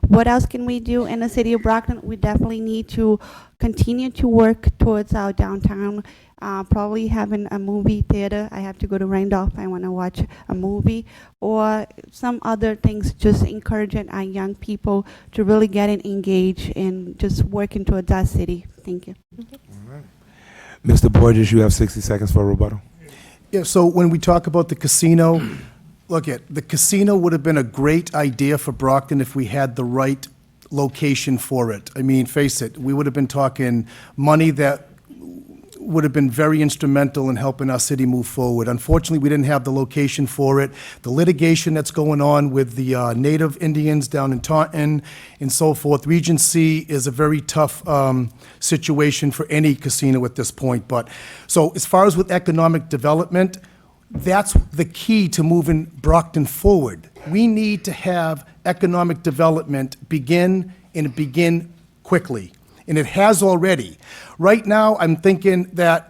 What else can we do in the city of Brockton? We definitely need to continue to work towards our downtown, probably having a movie theater. I have to go to Randolph. I want to watch a movie, or some other things, just encouraging our young people to really get engaged and just working towards our city. Thank you. Mr. Borges, you have 60 seconds for rebuttal. Yeah, so when we talk about the casino, the casino would have been a great idea for Brockton if we had the right location for it. I mean, face it, we would have been talking money that would have been very instrumental in helping our city move forward. Unfortunately, we didn't have the location for it. The litigation that's going on with the Native Indians down in Taunton and so forth. Regency is a very tough situation for any casino at this point. But so as far as with economic development, that's the key to moving Brockton forward. We need to have economic development begin quickly. And it has already. Right now, I'm thinking that,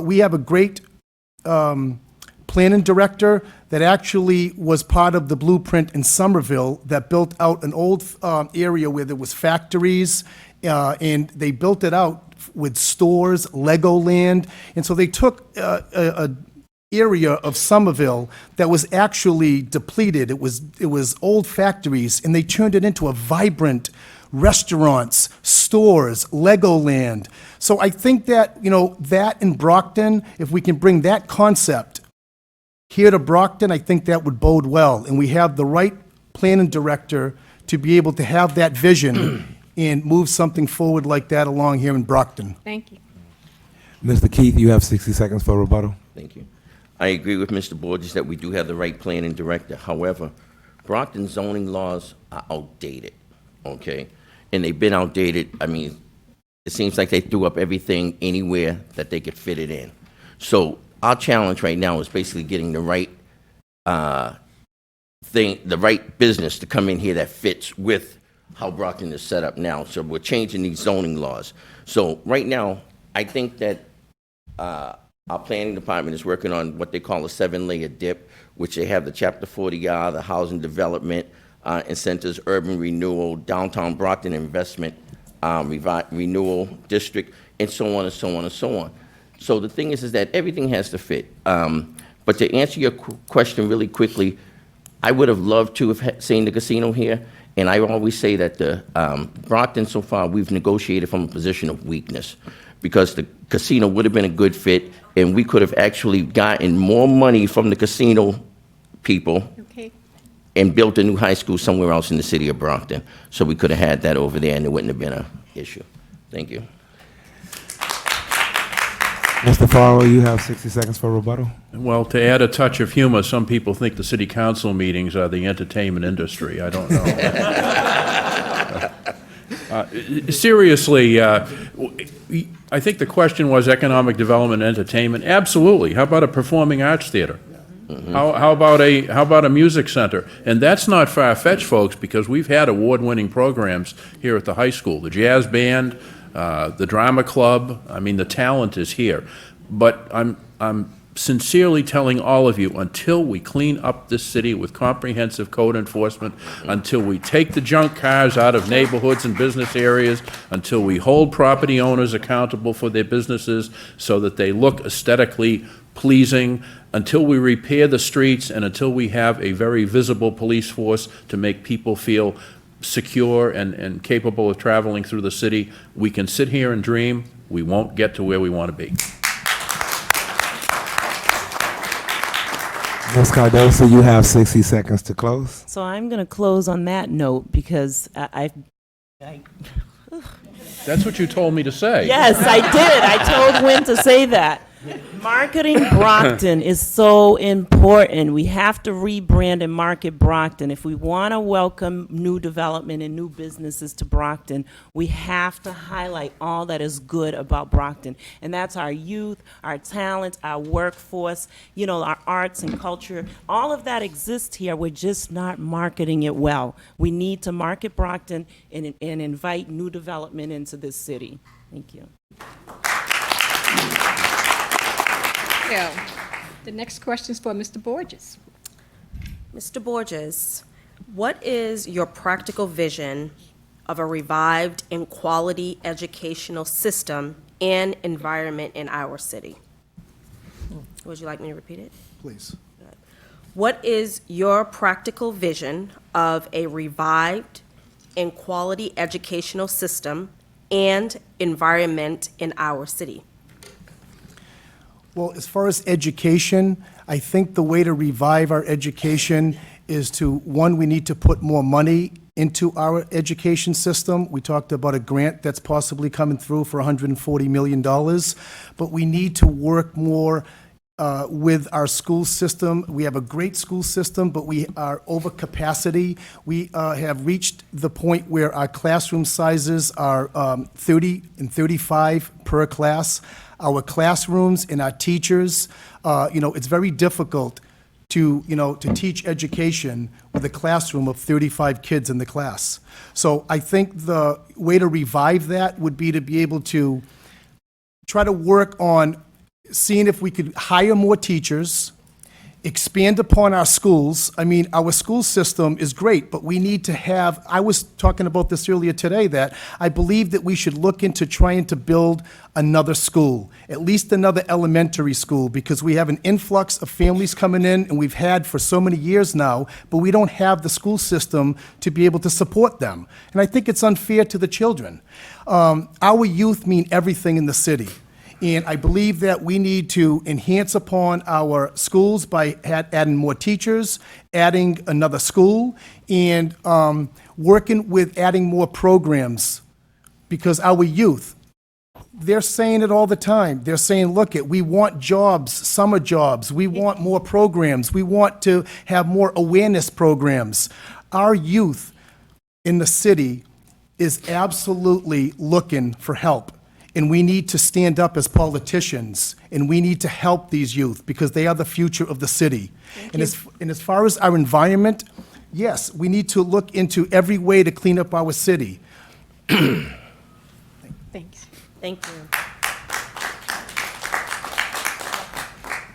we have a great planning director that actually was part of the blueprint in Somerville that built out an old area where there was factories, and they built it out with stores, Legoland. And so they took a area of Somerville that was actually depleted. It was old factories, and they turned it into a vibrant restaurants, stores, Legoland. So I think that, that in Brockton, if we can bring that concept here to Brockton, I think that would bode well. And we have the right planning director to be able to have that vision and move something forward like that along here in Brockton. Thank you. Mr. Keith, you have 60 seconds for rebuttal. Thank you. I agree with Mr. Borges that we do have the right planning director. However, Brockton zoning laws are outdated, okay? And they've been outdated. I mean, it seems like they threw up everything anywhere that they could fit it in. So our challenge right now is basically getting the right the right business to come in here that fits with how Brockton is set up now. So we're changing these zoning laws. So right now, I think that our planning department is working on what they call a 7-layer dip, which they have the Chapter 40R, the housing development incentives, urban renewal, downtown Brockton investment, renewal district, and so on and so on and so on. So the thing is that everything has to fit. But to answer your question really quickly, I would have loved to have seen the casino here, and I always say that the Brockton so far, we've negotiated from a position of weakness, because the casino would have been a good fit, and we could have actually gotten more money from the casino people Okay. and built a new high school somewhere else in the city of Brockton. So we could have had that over there, and it wouldn't have been an issue. Thank you. Mr. Farrell, you have 60 seconds for rebuttal. Well, to add a touch of humor, some people think the city council meetings are the entertainment industry. I don't know. Seriously, I think the question was economic development and entertainment. Absolutely. How about a performing arts theater? How about a music center? And that's not far-fetched, folks, because we've had award-winning programs here at the high school. The jazz band, the drama club. I mean, the talent is here. But I'm sincerely telling all of you, until we clean up this city with comprehensive code enforcement, until we take the junk cars out of neighborhoods and business areas, until we hold property owners accountable for their businesses so that they look aesthetically pleasing, until we repair the streets, and until we have a very visible police force to make people feel secure and capable of traveling through the city, we can sit here and dream. We won't get to where we want to be. Ms. Cardoso, you have 60 seconds to close. So I'm going to close on that note because I That's what you told me to say. yes, I did. I told Wynn to say that. Marketing Brockton is so important. We have to rebrand and market Brockton. If we want to welcome new development and new businesses to Brockton, we have to highlight all that is good about Brockton. And that's our youth, our talent, our workforce, our arts and culture. All of that exists here. We're just not marketing it well. We need to market Brockton and invite new development into this city. Thank you. So, the next question is for Mr. Borges. Mr. Borges, what is your practical vision of a revived and quality educational system and environment in our city? Would you like me to repeat it? Please. What is your practical vision of a revived and quality educational system and environment in our city? Well, as far as education, I think the way to revive our education is to, one, we need to put more money into our education system. We talked about a grant that's possibly coming through for $140 million, but we need to work more with our school system. We have a great school system, but we are over capacity. We have reached the point where our classroom sizes are 30 and 35 per class. Our classrooms and our teachers, it's very difficult to teach education with a classroom of 35 kids in the class. So I think the way to revive that would be to be able to try to work on seeing if we could hire more teachers expand upon our schools. I mean, our school system is great, but we need to have, I was talking about this earlier today, that I believe that we should look into trying to build another school, at least another elementary school, because we have an influx of families coming in, and we've had for so many years now, but we don't have the school system to be able to support them. And I think it's unfair to the children. Our youth mean everything in the city. And I believe that we need to enhance upon our schools by adding more teachers, adding another school, and working with adding more programs. Because our youth, they're saying it all the time. They're saying, look, we want jobs, summer jobs. We want more programs. We want to have more awareness programs. Our youth in the city is absolutely looking for help. And we need to stand up as politicians, and we need to help these youth because they are the future of the city. And as far as our environment, yes, we need to look into every way to clean up our city. Thanks. Thank you.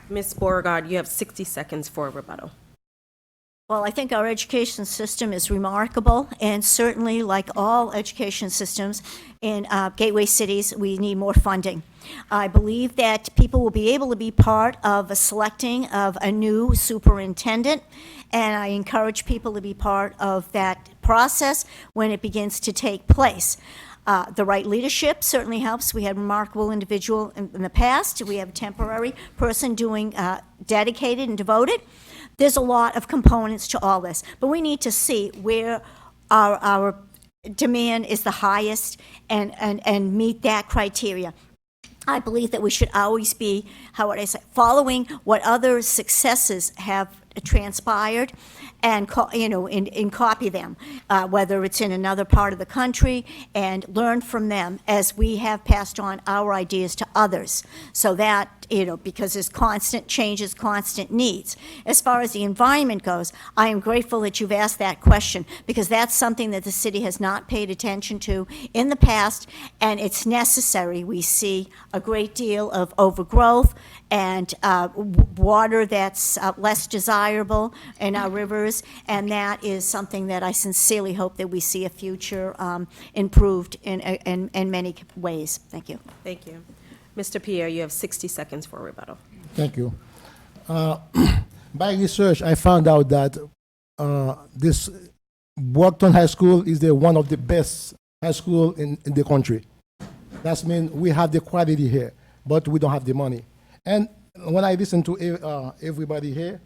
Ms. Beauregard, you have 60 seconds for a rebuttal. Well, I think our education system is remarkable, and certainly, like all education systems in gateway cities, we need more funding. I believe that people will be able to be part of a selecting of a new superintendent, and I encourage people to be part of that process when it begins to take place. The right leadership certainly helps. We had a remarkable individual in the past. We have a temporary person doing dedicated and devoted. There's a lot of components to all this, but we need to see where our demand is the highest and meet that criteria. I believe that we should always be, how would I say, following what other successes have transpired and, and copy them, whether it's in another part of the country, and learn from them as we have passed on our ideas to others. So that, because there's constant changes, constant needs. As far as the environment goes, I am grateful that you've asked that question, because that's something that the city has not paid attention to in the past, and it's necessary. We see a great deal of overgrowth and water that's less desirable in our rivers, and that is something that I sincerely hope that we see a future improved in many ways. Thank you. Thank you. Mr. Pierre, you have 60 seconds for a rebuttal. Thank you. By research, I found out that this Brockton High School is one of the best high school in the country. That means we have the quality here, but we don't have the money. And when I listen to everybody here,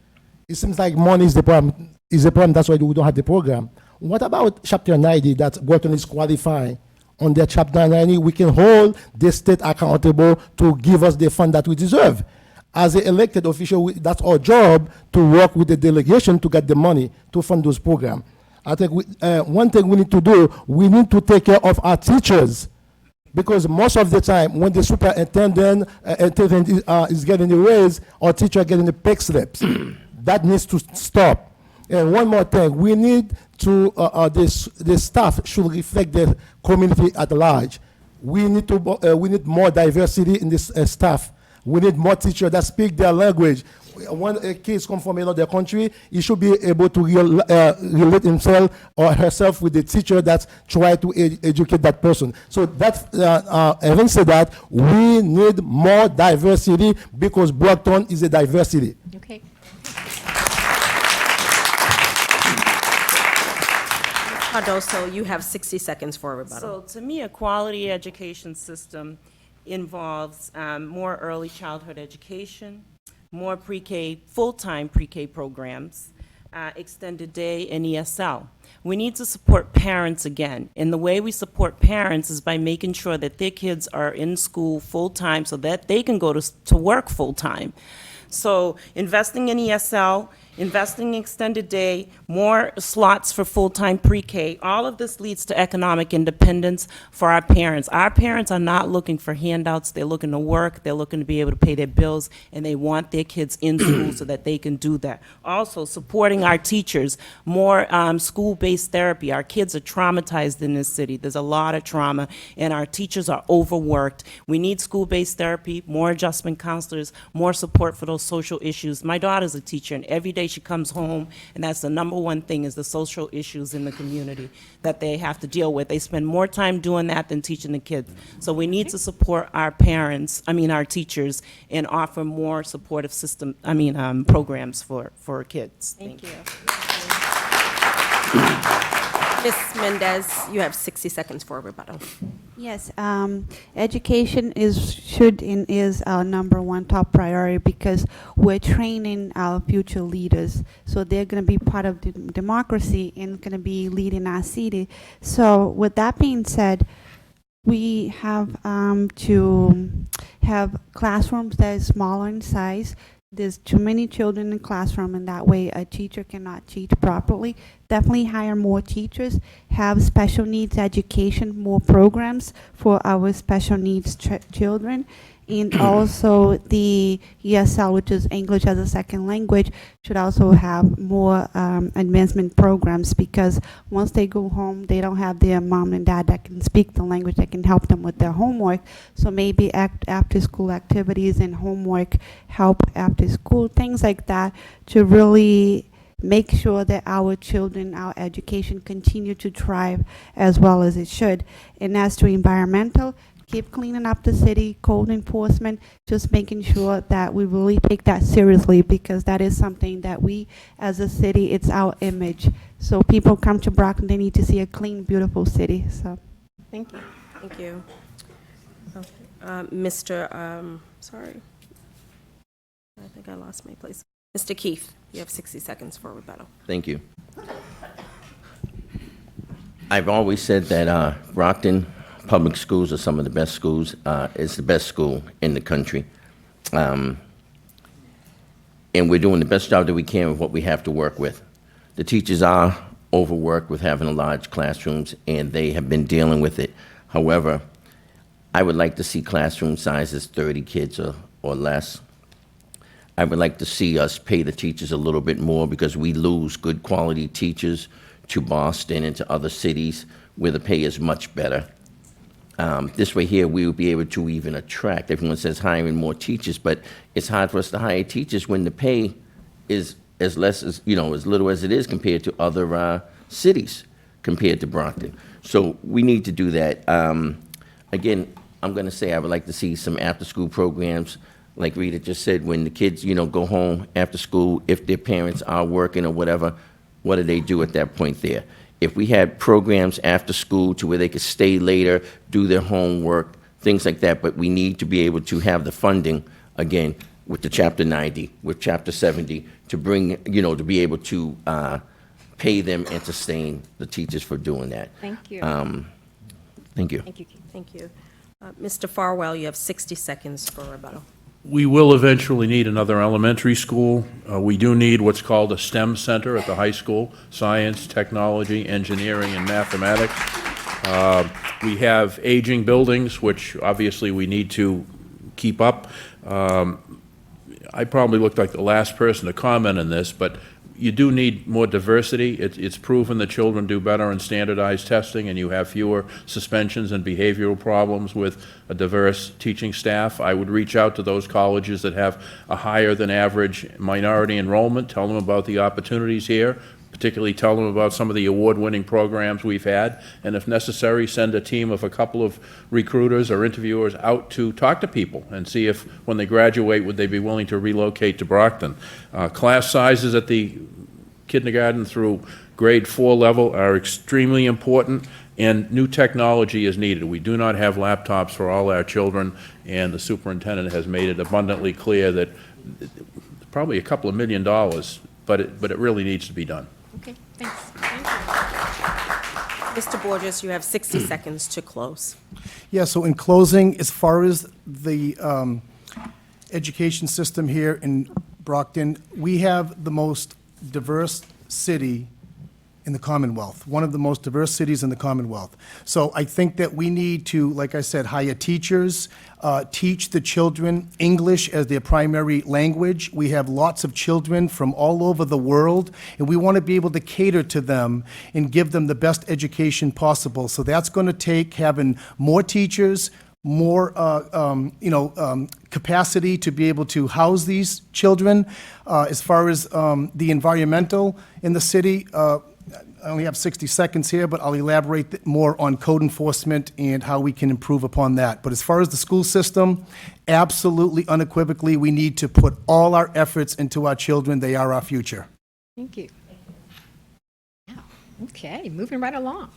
it seems like money is the problem. That's why we don't have the program. What about Chapter 90 that Brockton is qualifying? On their Chapter 90, we can hold the state accountable to give us the fund that we deserve. As an elected official, that's our job to work with the delegation to get the money to fund those programs. I think one thing we need to do, we need to take care of our teachers. Because most of the time, when the superintendent is getting the raise, or teacher getting the pay slips, that needs to stop. And one more thing, we need to the staff should reflect the community at large. We need more diversity in this staff. We need more teachers that speak their language. When a kid comes from another country, he should be able to relate himself or herself with the teacher that's trying to educate that person. So that, having said that, we need more diversity because Brockton is a diversity. Okay. Cardoso, you have 60 seconds for a rebuttal. So to me, a quality education system involves more early childhood education, more pre-K, full-time pre-K programs, extended day, and ESL. We need to support parents again, and the way we support parents is by making sure that their kids are in school full-time so that they can go to work full-time. So investing in ESL, investing in extended day, more slots for full-time pre-K. All of this leads to economic independence for our parents. Our parents are not looking for handouts. They're looking to work. They're looking to be able to pay their bills, and they want their kids in school so that they can do that. Also, supporting our teachers, more school-based therapy. Our kids are traumatized in this city. There's a lot of trauma, and our teachers are overworked. We need school-based therapy, more adjustment counselors, more support for those social issues. My daughter's a teacher, and every day she comes home, and that's the number one thing is the social issues in the community that they have to deal with. They spend more time doing that than teaching the kids. So we need to support our parents, our teachers, and offer more supportive programs for kids. Thank you. Ms. Mendez, you have 60 seconds for a rebuttal. Yes, education is our number one top priority because we're training our future leaders. So they're going to be part of the democracy and going to be leading our city. So with that being said, we have to have classrooms that is smaller in size. There's too many children in the classroom, and that way a teacher cannot teach properly. Definitely hire more teachers, have special needs education, more programs for our special needs children, and also the ESL, which is English as a second language, should also have more advancement programs because once they go home, they don't have their mom and dad that can speak the language that can help them with their homework. So maybe after school activities and homework help after school, things like that to really make sure that our children, our education continue to thrive as well as it should. And as to environmental, keep cleaning up the city, code enforcement, just making sure that we really take that seriously because that is something that we, as a city, it's our image. So people come to Brockton, they need to see a clean, beautiful city. So, Thank you. Thank you. Sorry. I think I lost my place. Mr. Keith, you have 60 seconds for a rebuttal. Thank you. I've always said that Brockton public schools are some of the best schools. It's the best school in the country. And we're doing the best job that we can with what we have to work with. The teachers are overworked with having large classrooms, and they have been dealing with it. However, I would like to see classroom sizes 30 kids or less. I would like to see us pay the teachers a little bit more because we lose good quality teachers to Boston and to other cities where the pay is much better. This way here, we will be able to even attract. Everyone says hiring more teachers, but it's hard for us to hire teachers when the pay is as less as, as little as it is compared to other cities compared to Brockton. So we need to do that. Again, I'm going to say I would like to see some after-school programs. Like Rita just said, when the kids, go home after school, if their parents are working or whatever, what do they do at that point there? If we had programs after school to where they could stay later, do their homework, things like that, but we need to be able to have the funding, again, with the Chapter 90, with Chapter 70, to bring, to be able to pay them and sustain the teachers for doing that. Thank you. Thank you. Thank you, Keith. Thank you. Mr. Farwell, you have 60 seconds for a rebuttal. We will eventually need another elementary school. We do need what's called a STEM center at the high school, science, technology, engineering, and mathematics. We have aging buildings, which obviously we need to keep up. I probably looked like the last person to comment on this, but you do need more diversity. It's proven that children do better in standardized testing, and you have fewer suspensions and behavioral problems with a diverse teaching staff. I would reach out to those colleges that have a higher than average minority enrollment, tell them about the opportunities here, particularly tell them about some of the award-winning programs we've had, and if necessary, send a team of a couple of recruiters or interviewers out to talk to people and see if, when they graduate, would they be willing to relocate to Brockton. Class sizes at the kindergarten through grade 4 level are extremely important, and new technology is needed. We do not have laptops for all our children, and the superintendent has made it abundantly clear that probably a couple of $1 million, but it really needs to be done. Okay, thanks. Thank you. Mr. Borges, you have 60 seconds to close. Yeah, so in closing, as far as the education system here in Brockton, we have the most diverse city in the Commonwealth, one of the most diverse cities in the Commonwealth. So I think that we need to, like I said, hire teachers, teach the children English as their primary language. We have lots of children from all over the world, and we want to be able to cater to them and give them the best education possible. So that's going to take having more teachers, more, capacity to be able to house these children. As far as the environmental in the city, I only have 60 seconds here, but I'll elaborate more on code enforcement and how we can improve upon that. But as far as the school system, absolutely unequivocally, we need to put all our efforts into our children. They are our future. Thank you. Wow. Okay, moving right along.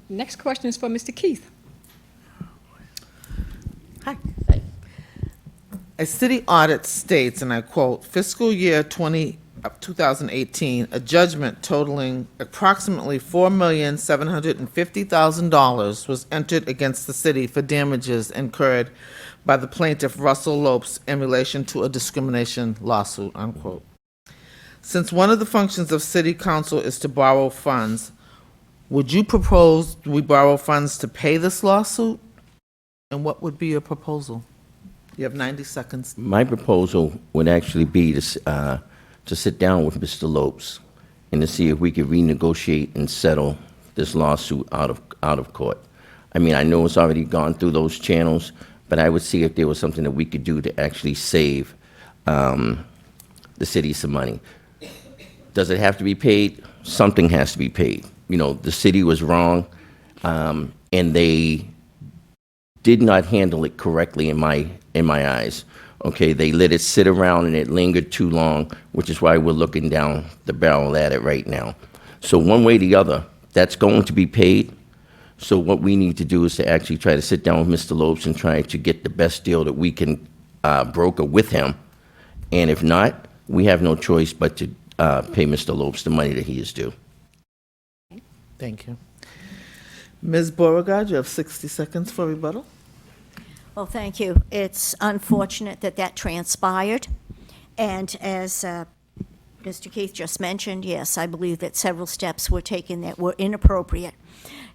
Next question is for Mr. Keith. Hi. A city audit states, and I quote, fiscal year 2018, a judgment totaling approximately $4,750,000 was entered against the city for damages incurred by the plaintiff Russell Lopes in relation to a discrimination lawsuit, unquote. Since one of the functions of city council is to borrow funds, would you propose we borrow funds to pay this lawsuit? And what would be your proposal? You have 90 seconds. My proposal would actually be to sit down with Mr. Lopes and to see if we could renegotiate and settle this lawsuit out of court. I mean, I know it's already gone through those channels, but I would see if there was something that we could do to actually save the city some money. Does it have to be paid? Something has to be paid. You know, the city was wrong, and they did not handle it correctly in my eyes. Okay, they let it sit around and it lingered too long, which is why we're looking down the barrel at it right now. So one way or the other, that's going to be paid. So what we need to do is to actually try to sit down with Mr. Lopes and try to get the best deal that we can broker with him. And if not, we have no choice but to pay Mr. Lopes the money that he is due. Thank you. Ms. Beauregard, you have 60 seconds for rebuttal. Well, thank you. It's unfortunate that that transpired. And as Mr. Keith just mentioned, yes, I believe that several steps were taken that were inappropriate.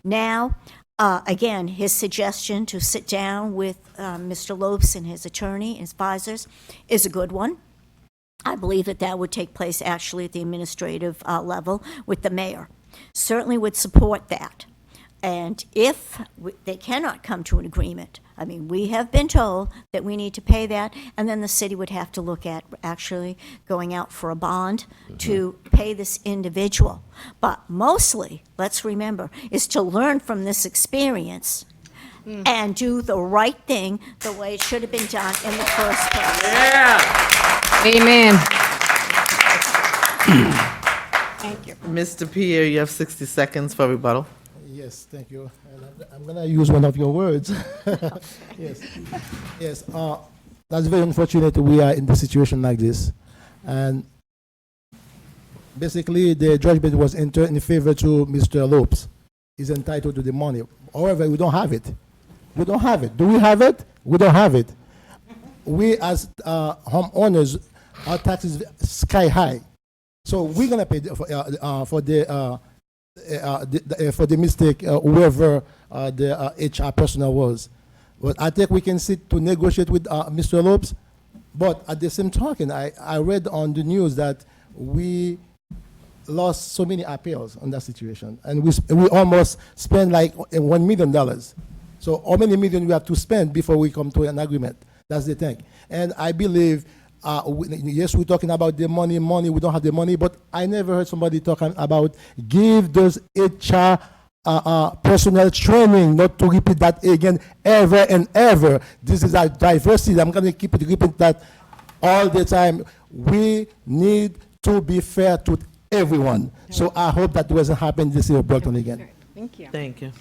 Now, again, his suggestion to sit down with Mr. Lopes and his attorney, his advisors, is a good one. I believe that that would take place actually at the administrative level with the mayor. Certainly would support that. And if they cannot come to an agreement, I mean, we have been told that we need to pay that, and then the city would have to look at actually going out for a bond to pay this individual. But mostly, let's remember, is to learn from this experience and do the right thing the way it should have been done in the first place. Amen. Thank you. Mr. Pierre, you have 60 seconds for rebuttal. Yes, thank you. And I'm going to use one of your words. Yes. Yes. That's very unfortunate we are in the situation like this. And basically, the judgment was entered in favor to Mr. Lopes. He's entitled to the money. However, we don't have it. We don't have it. Do we have it? We don't have it. We as homeowners, our taxes sky high. So we're going to pay for the mistake, whoever the HR personnel was. But I think we can sit to negotiate with Mr. Lopes. But at the same token, I read on the news that we lost so many appeals on that situation. And we almost spent like $1 million. So how many million we have to spend before we come to an agreement? That's the thing. And I believe, yes, we're talking about the money, we don't have the money, but I never heard somebody talking about give those HR personnel training, not to repeat that again ever and ever. This is a diversity. I'm going to keep repeating that all the time. We need to be fair to everyone. So I hope that doesn't happen this year, Brockton again. Thank you. Thank you.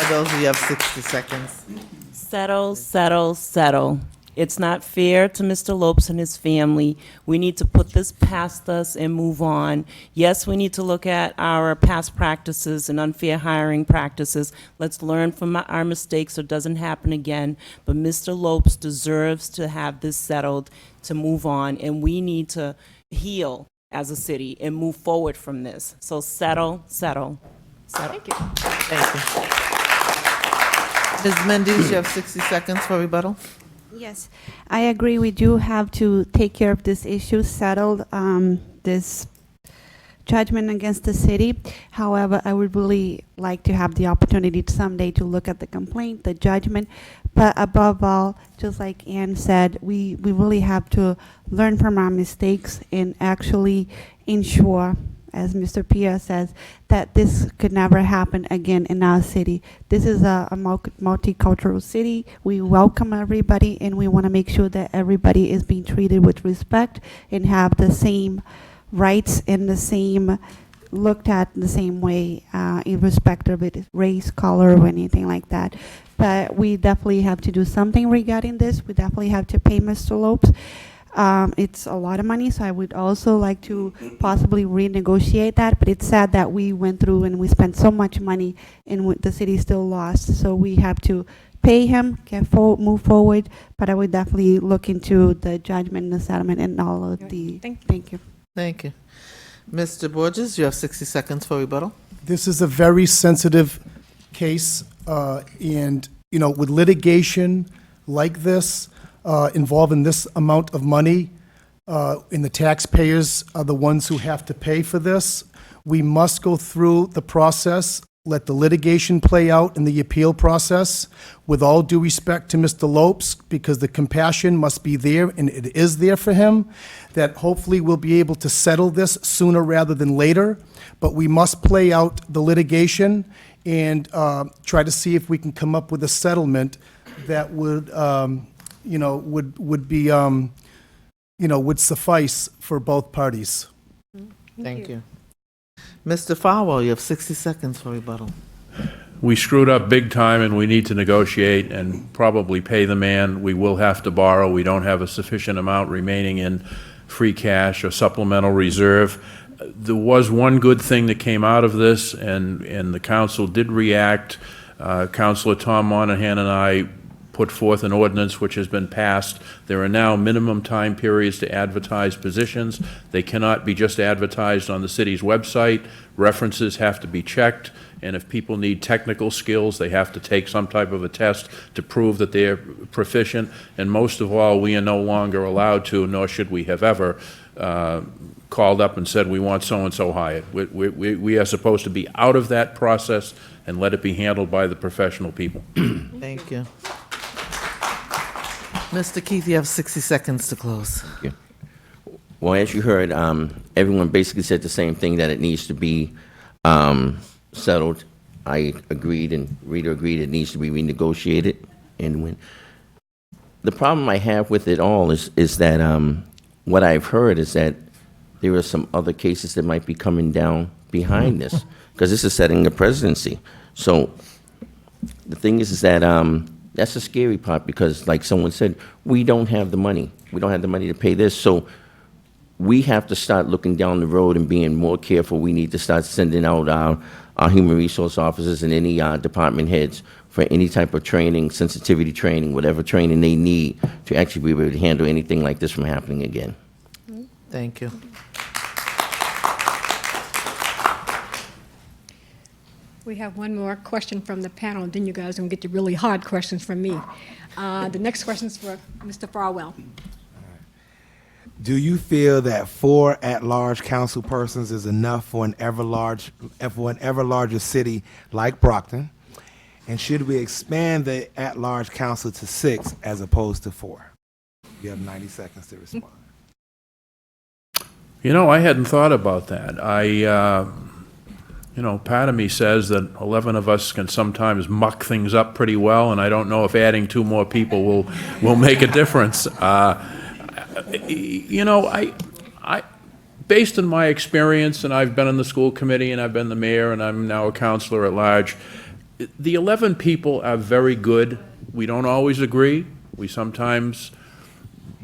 Those you have 60 seconds. Settle, settle, settle. It's not fair to Mr. Lopes and his family. We need to put this past us and move on. Yes, we need to look at our past practices and unfair hiring practices. Let's learn from our mistakes so it doesn't happen again. But Mr. Lopes deserves to have this settled, to move on, and we need to heal as a city and move forward from this. So settle, settle, settle. Thank you. Thank you. Ms. Mendes, you have 60 seconds for rebuttal. Yes, I agree. We do have to take care of this issue, settle this judgment against the city. However, I would really like to have the opportunity someday to look at the complaint, the judgment. But above all, just like Ann said, we really have to learn from our mistakes and actually ensure, as Mr. Pia says, that this could never happen again in our city. This is a multicultural city. We welcome everybody, and we want to make sure that everybody is being treated with respect and have the same rights and the same, looked at the same way, irrespective of race, color, or anything like that. But we definitely have to do something regarding this. We definitely have to pay Mr. Lopes. It's a lot of money, so I would also like to possibly renegotiate that, but it's sad that we went through and we spent so much money and the city still lost, so we have to pay him, move forward, but I would definitely look into the judgment and the settlement and all of the, thank you. Thank you. Mr. Borges, you have 60 seconds for rebuttal. This is a very sensitive case, and, you know, with litigation like this, involving this amount of money, and the taxpayers are the ones who have to pay for this, we must go through the process, let the litigation play out in the appeal process, with all due respect to Mr. Lopes, because the compassion must be there, and it is there for him, that hopefully we'll be able to settle this sooner rather than later, but we must play out the litigation and try to see if we can come up with a settlement that would, you know, would be, you know, would suffice for both parties. Thank you. Mr. Farwell, you have 60 seconds for rebuttal. We screwed up big time, and we need to negotiate and probably pay the man. We will have to borrow. We don't have a sufficient amount remaining in free cash or supplemental reserve. There was one good thing that came out of this, and the council did react. Councilor Tom Monahan and I put forth an ordinance which has been passed. There are now minimum time periods to advertise positions. They cannot be just advertised on the city's website. References have to be checked, and if people need technical skills, they have to take some type of a test to prove that they're proficient. And most of all, we are no longer allowed to, nor should we have ever, called up and said, we want so-and-so hired. We are supposed to be out of that process and let it be handled by the professional people. Thank you. Mr. Keith, you have 60 seconds to close. Yeah. Well, as you heard, everyone basically said the same thing, that it needs to be settled. I agreed, and Rita agreed it needs to be renegotiated. And when the problem I have with it all is that what I've heard is that there are some other cases that might be coming down behind this, because this is setting the presidency. So the thing is that that's the scary part, because like someone said, we don't have the money. We don't have the money to pay this. So we have to start looking down the road and being more careful. We need to start sending out our human resource officers and any department heads for any type of training, sensitivity training, whatever training they need to actually be able to handle anything like this from happening again. Thank you. We have one more question from the panel, and then you guys don't get the really hard questions from me. The next question is for Mr. Farwell. Do you feel that 4 at-large council persons is enough for an ever larger city like Brockton? And should we expand the at-large council to 6 as opposed to 4? You have 90 seconds to respond. You know, I hadn't thought about that. You know, part of me says that 11 of us can sometimes muck things up pretty well, and I don't know if adding 2 more people will make a difference. You know, I, based on my experience, and I've been on the school committee, and I've been the mayor, and I'm now a councilor-at-large, the 11 people are very good. We don't always agree. We sometimes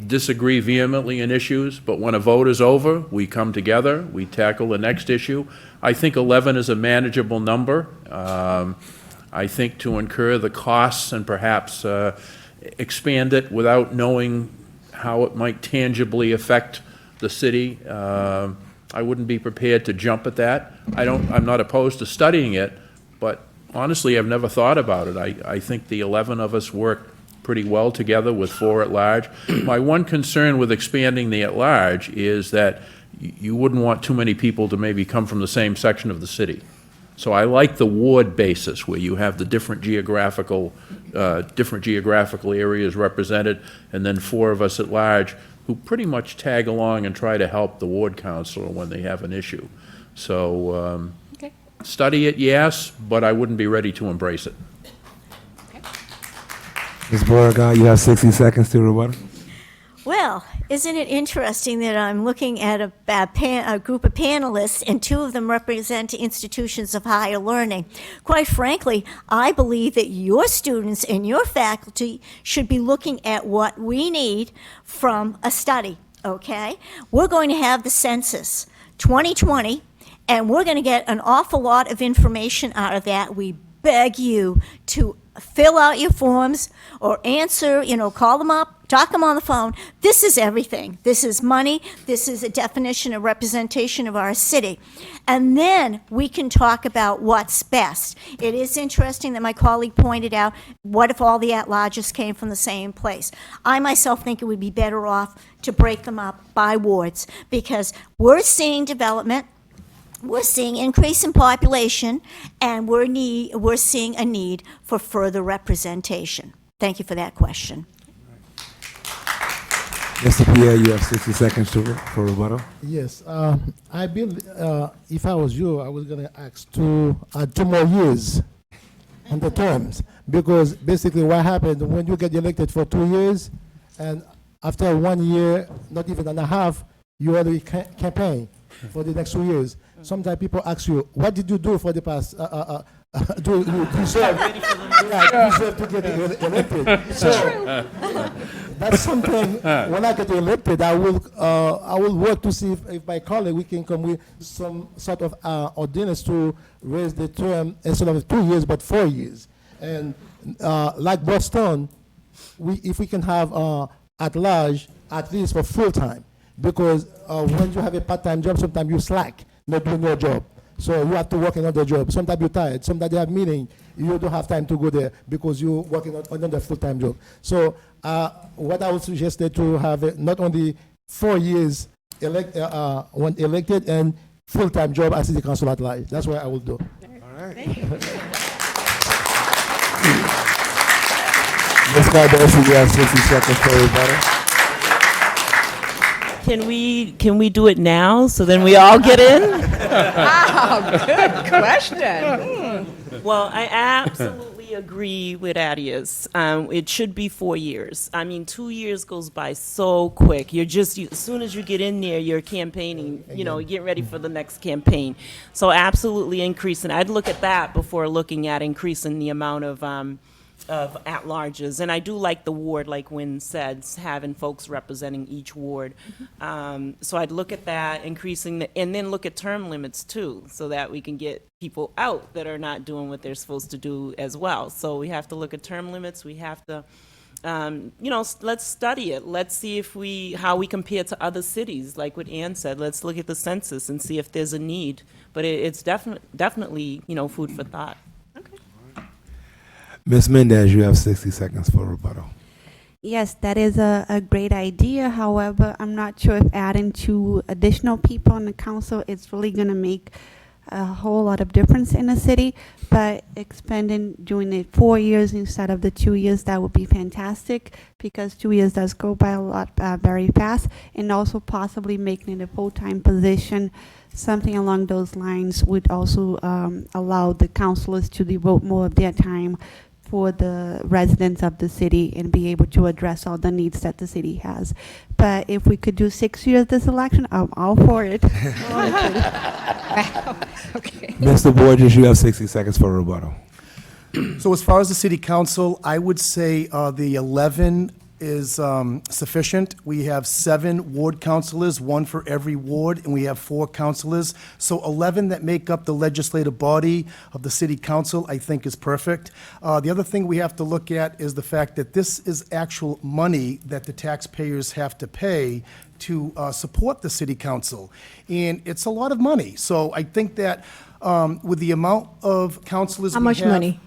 disagree vehemently in issues, but when a vote is over, we come together, we tackle the next issue. I think 11 is a manageable number. I think to incur the costs and perhaps expand it without knowing how it might tangibly affect the city, I wouldn't be prepared to jump at that. I'm not opposed to studying it, but honestly, I've never thought about it. I think the 11 of us work pretty well together with 4 at large. My one concern with expanding the at large is that you wouldn't want too many people to maybe come from the same section of the city. So I like the ward basis where you have the different geographical areas represented, and then 4 of us at large who pretty much tag along and try to help the ward councilor when they have an issue. So Okay. study it, yes, but I wouldn't be ready to embrace it. Ms. Beauregard, you have 60 seconds to rebuttal. Well, isn't it interesting that I'm looking at a group of panelists, and 2 of them represent institutions of higher learning? Quite frankly, I believe that your students and your faculty should be looking at what we need from a study, okay? We're going to have the census 2020, and we're going to get an awful lot of information out of that. We beg you to fill out your forms or answer, call them up, talk them on the phone. This is everything. This is money. This is a definition, a representation of our city. And then we can talk about what's best. It is interesting that my colleague pointed out, what if all the at-larges came from the same place? I myself think it would be better off to break them up by wards, because we're seeing development, we're seeing increase in population, and we're seeing a need for further representation. Thank you for that question. Mr. Pierre, you have 60 seconds for rebuttal. Yes, I believe, if I was you, I was gonna ask 2 more years on the terms, because basically what happened, when you get elected for 2 years, and after 1 year, not even and a half, you already campaign for the next 2 years. Sometimes people ask you, what did you do for the past, do you deserve, you deserve to get elected? So, that's something, when I get elected, I will work to see if my colleague, we can come with some sort of ordinance to raise the term instead of 2 years, but 4 years. And like Boston, if we can have at large, at least for full time, because when you have a part-time job, sometimes you slack, not doing your job. So you have to work another job. Sometimes you're tired. Sometimes you have meeting. You don't have time to go there because you're working on another full-time job. So what I would suggest is to have not only 4 years when elected and full-time job as city council at large. That's what I will do. All right. Ms. Cardoso, you have 60 seconds for rebuttal. Can we do it now so then we all get in? Wow, good question. Well, I absolutely agree with Adius. It should be 4 years. I mean, 2 years goes by so quick. As soon as you get in there, you're campaigning, getting ready for the next campaign. So absolutely increasing. I'd look at that before looking at increasing the amount of at-larges. And I do like the ward, like Wynn said, having folks representing each ward. So I'd look at that, increasing and then look at term limits too, so that we can get people out that are not doing what they're supposed to do as well. So we have to look at term limits. We have to, let's study it. Let's see how we compare to other cities, like what Ann said. Let's look at the census and see if there's a need. But it's definitely, food for thought. Ms. Mendez, you have 60 seconds for rebuttal. Yes, that is a great idea. However, I'm not sure if adding 2 additional people on the council is really going to make a whole lot of difference in the city. But doing it 4 years instead of the 2 years, that would be fantastic, because 2 years does go by a lot very fast. And also possibly making it a full-time position, something along those lines would also allow the councilors to devote more of their time for the residents of the city and be able to address all the needs that the city has. But if we could do 6 years this election, I'm all for it. Okay. Mr. Borges, you have 60 seconds for rebuttal. So as far as the city council, I would say the 11 is sufficient. We have 7 ward councilors, 1 for every ward, and we have 4 councilors. So 11 that make up the legislative body of the city council, I think is perfect. The other thing we have to look at is the fact that this is actual money that the taxpayers have to pay to support the city council. And it's a lot of money. So I think that with the amount of councilors How we much have- money?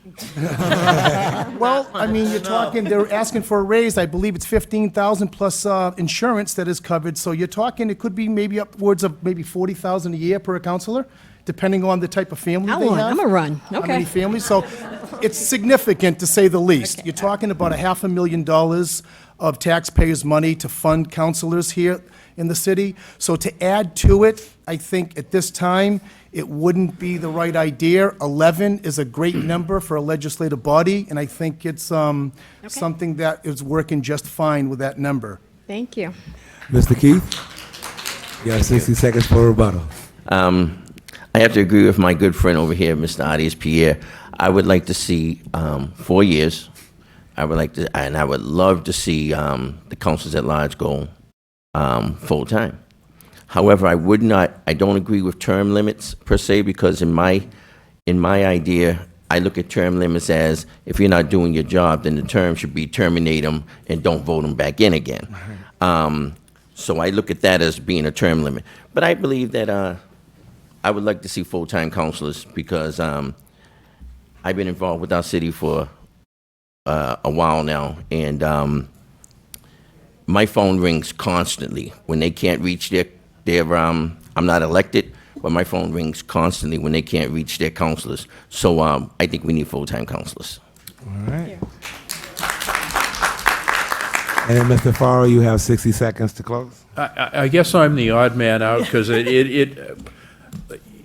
Well, I mean, you're talking, they're asking for a raise, I believe it's 15,000 plus insurance that is covered, so you're talking, it could be maybe upwards of maybe 40,000 a year per councilor, depending on the type of family I'll they run. have. I'm a run. How Okay. many families, so it's significant to say the least. You're talking about $500,000 of taxpayers' money to fund councilors here in the city, so to add to it, I think at this time, it wouldn't be the right idea. 11 is a great number for a legislative body, and I think it's something that is working just fine with that number. Thank you. Mr. Keith, you have 60 seconds for rebuttal. I have to agree with my good friend over here, Mr. Arias Pierre. I would like to see 4 years. I would love to see the councils-at-large go full-time. However, I don't agree with term limits per se, because in my idea, I look at term limits as, if you're not doing your job, then the term should be terminate them and don't vote them back in again. So I look at that as being a term limit. But I believe that I would like to see full-time councilors, because I've been involved with our city for a while now, and my phone rings constantly when they can't reach I'm not elected, but my phone rings constantly when they can't reach their councilors. So I think we need full-time councilors. All right. And then, Mr. Farrow, you have 60 seconds to close. I guess I'm the odd man out, because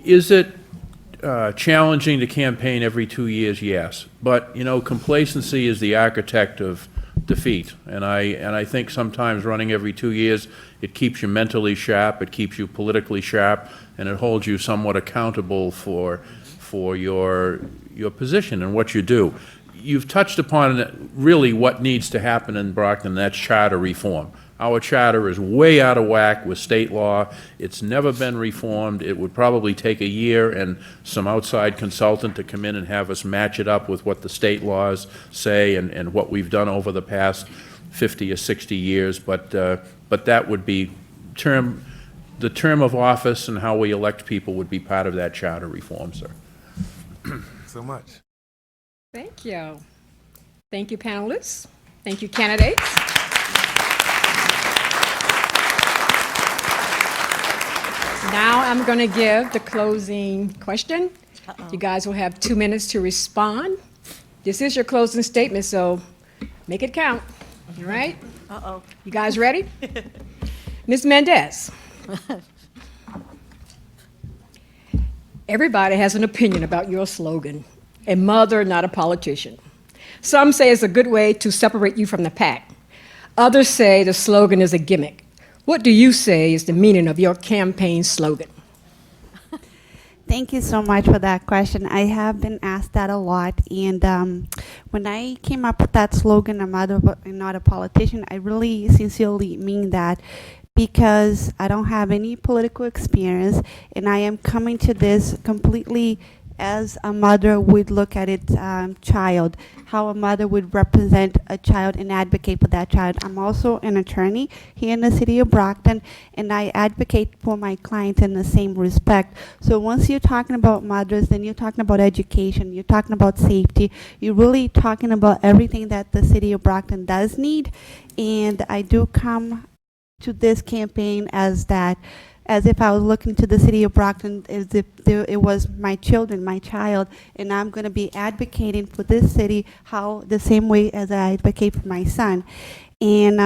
is it challenging to campaign every 2 years? Yes. But, complacency is the architect of defeat. And I think sometimes running every 2 years, it keeps you mentally sharp, it keeps you politically sharp, and it holds you somewhat accountable for your position and what you do. You've touched upon really what needs to happen in Brockton, and that's charter reform. Our charter is way out of whack with state law. It's never been reformed. It would probably take a year and some outside consultant to come in and have us match it up with what the state laws say and what we've done over the past 50 or 60 years. But that would be the term of office and how we elect people would be part of that charter reform, sir. So much. Thank you. Thank you, panelists. Thank you, candidates. Now I'm going to give the closing question. You guys will have 2 minutes to respond. This is your closing statement, so make it count. All right? Uh-oh. You guys ready? Ms. Mendez. Everybody has an opinion about your slogan, a mother, not a politician. Some say it's a good way to separate you from the pack. Others say the slogan is a gimmick. What do you say is the meaning of your campaign slogan? Thank you so much for that question. I have been asked that a lot, and when I came up with that slogan, a mother and not a politician, I really sincerely mean that, because I don't have any political experience, and I am coming to this completely as a mother would look at its child, how a mother would represent a child and advocate for that child. I'm also an attorney here in the city of Brockton, and I advocate for my clients in the same respect. So once you're talking about mothers, then you're talking about education, you're talking about safety, you're really talking about everything that the city of Brockton does need. And I do come to this campaign as if I was looking to the city of Brockton as if it was my children, my child, and I'm going to be advocating for this city the same way as I advocate for my son. And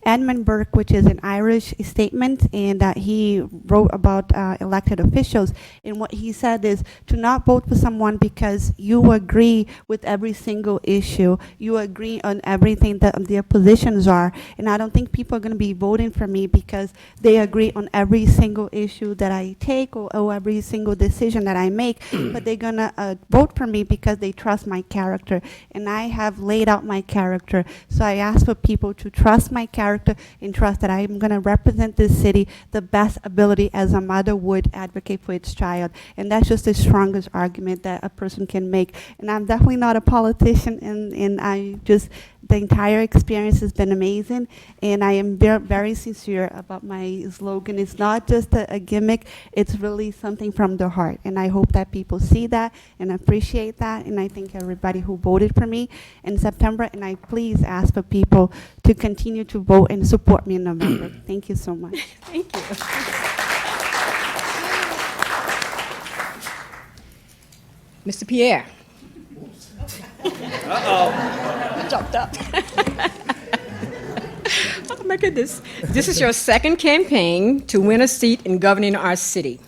Edmund Burke, which is an Irish statement, and he wrote about elected officials. And what he said is to not vote for someone because you agree with every single issue, you agree on everything that their positions are. And I don't think people are going to be voting for me because they agree on every single issue that I take or every single decision that I make, but they're going to vote for me because they trust my character. And I have laid out my character. So I ask for people to trust my character and trust that I'm going to represent this city the best ability as a mother would advocate for its child. And that's just the strongest argument that a person can make. And I'm definitely not a politician, and I just, the entire experience has been amazing, and I am very, very sincere about my slogan. It's not just a gimmick, it's really something from the heart, and I hope that people see that and appreciate that, and I thank everybody who voted for me in September, and I please ask for people to continue to vote and support me in November. Thank you so much. Thank you. Mr. Pierre. Uh-oh. Jumped up. Oh, my goodness. This is your second campaign to win a seat in governing our city.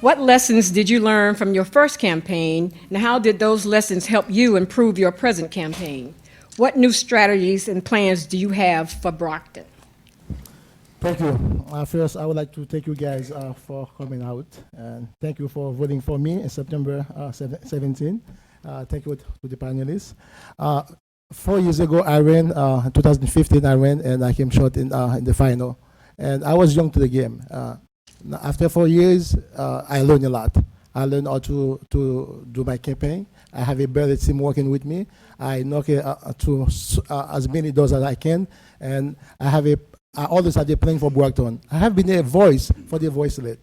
What lessons did you learn from your first campaign, and how did those lessons help you improve your present campaign? What new strategies and plans do you have for Brockton? Thank you. First, I would like to thank you guys for coming out, and thank you for voting for me in September 17. Thank you to the panelists. 4 years ago, I ran, in 2015, I ran, and I came short in the final. And I was young to the game. After 4 years, I learned a lot. I learned how to do my campaign. I have a better team working with me. I knock to as many doors as I can, and I always have a plan for Brockton. I have been a voice for the voiceless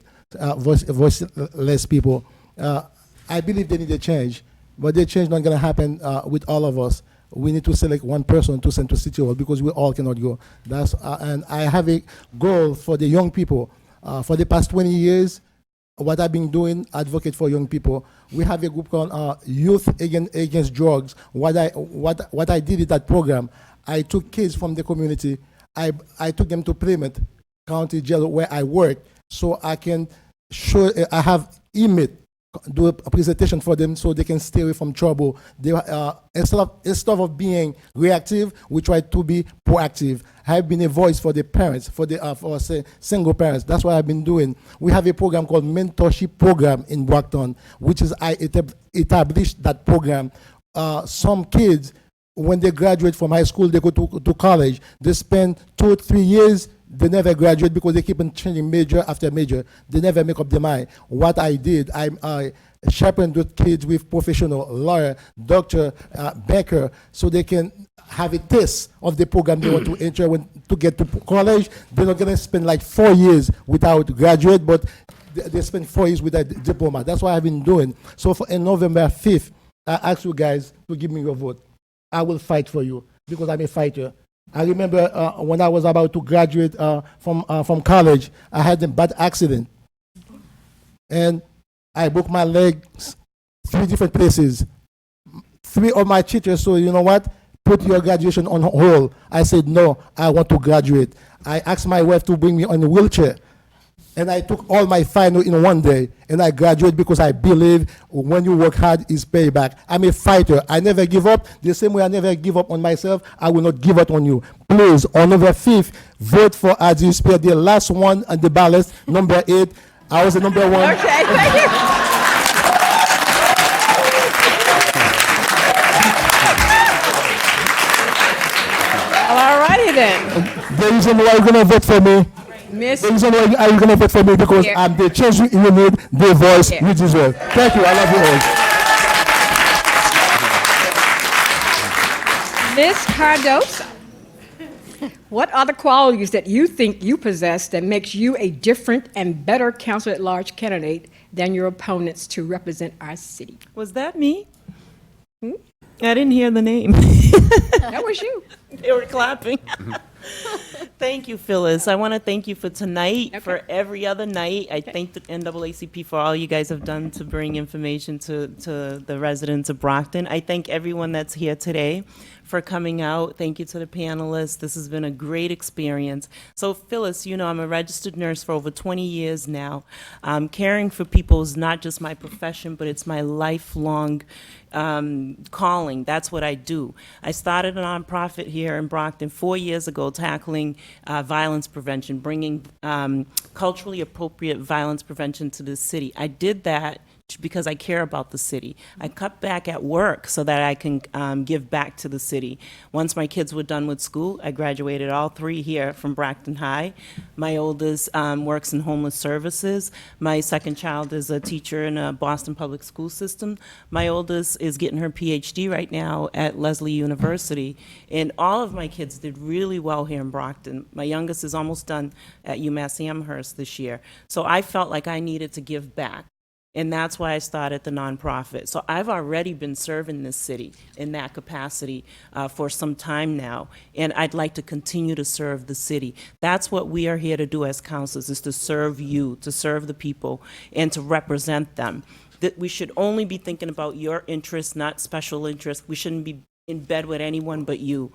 people. I believe they need a change, but the change not going to happen with all of us. We need to select one person to send to City Hall because we all cannot go. And I have a goal for the young people. For the past 20 years, what I've been doing, advocate for young people. We have a group called Youth Against Drugs. What I did in that program, I took kids from the community. I took them to Plymouth County Jail where I work, so I can show. I have inmate do a presentation for them so they can stay away from trouble. They instead of being reactive, we try to be proactive. I have been a voice for the parents, for single parents. That's what I've been doing. We have a program called Mentorship Program in Brockton, which is I established that program. Some kids, when they graduate from high school, they go to college. They spend 2 or 3 years. They never graduate because they keep on changing major after major. They never make up their mind. What I did, I sharpened the kids with professional lawyer, doctor, banker, so they can have a taste of the program they want to enter to get to college. They're not going to spend like 4 years without graduate, but they spend 4 years without diploma. That's what I've been doing. So in November 5th, I ask you guys to give me your vote. I will fight for you because I'm a fighter. I remember when I was about to graduate from college, I had a bad accident. And I broke my legs 3 different places. 3 of my teachers said, you know what, put your graduation on hold. I said, no, I want to graduate. I asked my wife to bring me on a wheelchair. And I took all my final in 1 day, and I graduated because I believe when you work hard, is payback. I'm a fighter. I never give up. The same way I never give up on myself, I will not give up on you. Please, on November 5th, vote for Adi Spear, the last one on the ballot, number 8. I was the number 1. Okay, thank you. All righty then. The reason why you're going to vote for me, Miss. the reason why you're going to vote for me because Here. I'm the change you need, the voice Here. you deserve. Thank you. I love you all. Ms. Cardosa, what are the qualities that you think you possess that makes you a different and better Councillor-At-Large candidate than your opponents to represent our city? Was that me? I didn't hear the name. That was you. They were clapping. Thank you, Phyllis. I want to thank you for tonight, for every other night. I thank the NAACP for all you guys have done to bring information to the residents of Brockton. I thank everyone that's here today for coming out. Thank you to the panelists. This has been a great experience. So Phyllis, you know, I'm a registered nurse for over 20 years now. Caring for people is not just my profession, but it's my lifelong calling. That's what I do. I started a nonprofit here in Brockton 4 years ago tackling violence prevention, bringing culturally appropriate violence prevention to the city. I did that because I care about the city. I cut back at work so that I can give back to the city. Once my kids were done with school, I graduated all three here from Brockton High. My oldest works in homeless services. My second child is a teacher in a Boston public school system. My oldest is getting her PhD right now at Lesley University. And all of my kids did really well here in Brockton. My youngest is almost done at UMass Amherst this year. So I felt like I needed to give back. And that's why I started the nonprofit. So I've already been serving this city in that capacity for some time now, and I'd like to continue to serve the city. That's what we are here to do as councilors, is to serve you, to serve the people, and to represent them. That we should only be thinking about your interests, not special interests. We shouldn't be in bed with anyone but you.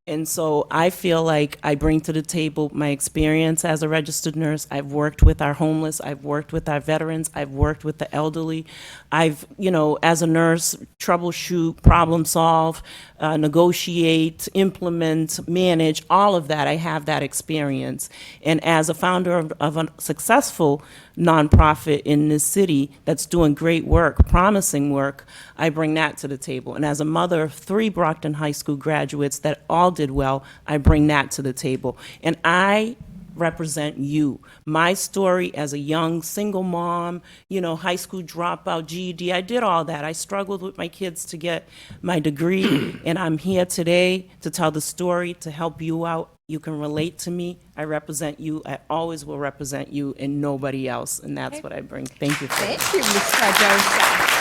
And so I feel like I bring to the table my experience as a registered nurse. I've worked with our homeless. I've worked with our veterans. I've worked with the elderly. I've, you know, as a nurse, troubleshoot, problem solve, negotiate, implement, manage, all of that. I have that experience. And as a founder of a successful nonprofit in this city that's doing great work, promising work, I bring that to the table. And as a mother of 3 Brockton High School graduates that all did well, I bring that to the table. And I represent you. My story as a young single mom, you know, high school dropout, GED, I did all that. I struggled with my kids to get my degree, and I'm here today to tell the story, to help you out. You can relate to me. I represent you. I always will represent you and nobody else, and that's what I bring. Thank you. Thank you, Mr. Joseph.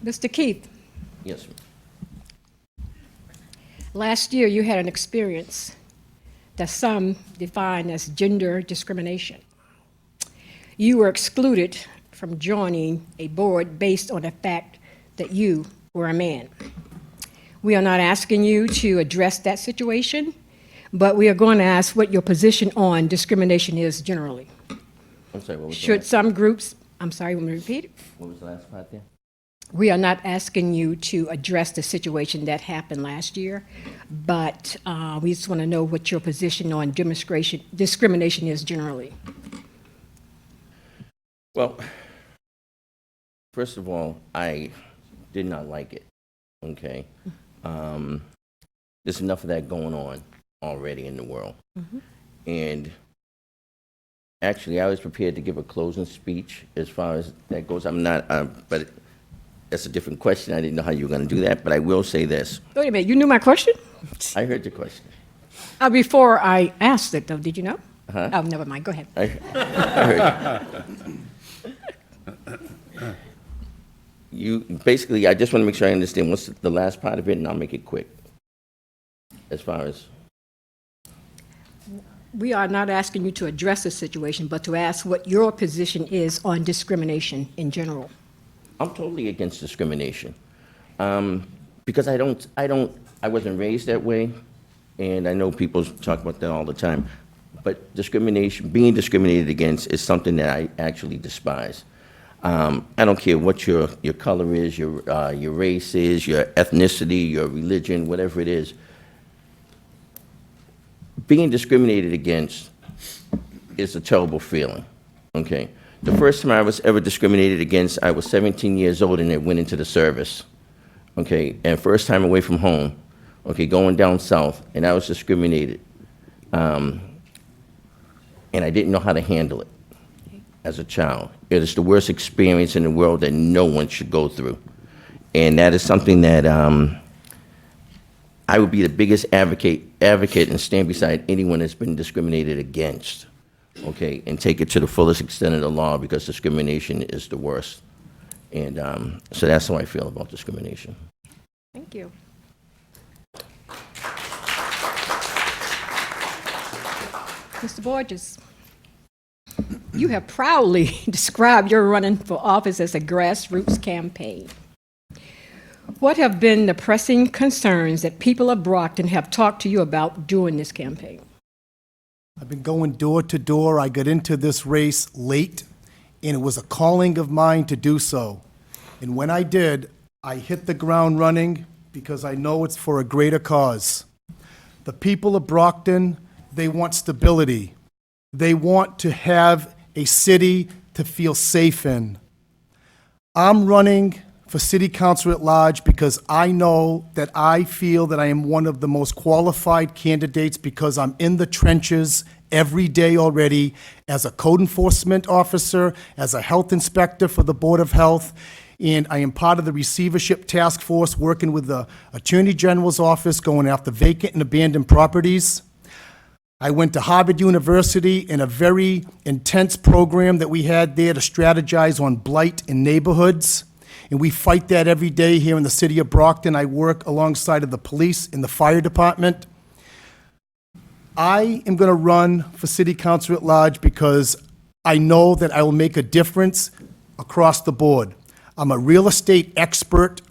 Mr. Keith, Yes, ma'am. last year you had an experience that some define as gender discrimination. You were excluded from joining a board based on the fact that you were a man. We are not asking you to address that situation, but we are going to ask what your position on discrimination is generally. I'm sorry, what was the Should last, some groups, I'm sorry, let me repeat it. what was the last part there? We are not asking you to address the situation that happened last year, but we just want to know what your position on discrimination is generally. Well, first of all, I did not like it, okay? There's enough of that going on already in the world. And actually, I was prepared to give a closing speech as far as that goes. I'm not, but that's a different question. I didn't know how you were going to do that, but I will say this. Wait a minute, you knew my question? I heard the question. Before I asked it, though, did you know? Huh? Oh, never mind, go ahead. I heard you. Basically, I just want to make sure I understand what's the last part of it, and I'll make it quick. As far as, We are not asking you to address the situation, but to ask what your position is on discrimination in general. I'm totally against discrimination. Because I wasn't raised that way, and I know people talk about that all the time. But discrimination, being discriminated against is something that I actually despise. I don't care what your color is, your race is, your ethnicity, your religion, whatever it is. Being discriminated against is a terrible feeling, okay? The first time I was ever discriminated against, I was 17 years old and I went into the service, okay? And first time away from home, okay, going down south, and I was discriminated. And I didn't know how to handle it as a child. It is the worst experience in the world that no one should go through. And that is something that I would be the biggest advocate and stand beside anyone that's been discriminated against, okay, and take it to the fullest extent of the law, because discrimination is the worst. And so that's how I feel about discrimination. Thank you. Mr. Borges. You have proudly described your running for office as a grassroots campaign. What have been the pressing concerns that people of Brockton have talked to you about during this campaign? I've been going door to door. I got into this race late, and it was a calling of mine to do so. And when I did, I hit the ground running because I know it's for a greater cause. The people of Brockton, they want stability. They want to have a city to feel safe in. I'm running for City Councillor-At-Large because I know that I feel that I am one of the most qualified candidates because I'm in the trenches every day already as a code enforcement officer, as a health inspector for the Board of Health, and I am part of the receivership task force working with the Attorney General's office going after vacant and abandoned properties. I went to Harvard University in a very intense program that we had there to strategize on blight in neighborhoods. And we fight that every day here in the city of Brockton. I work alongside of the police and the fire department. I am going to run for City Councillor-At-Large because I know that I will make a difference across the board. I'm a real estate expert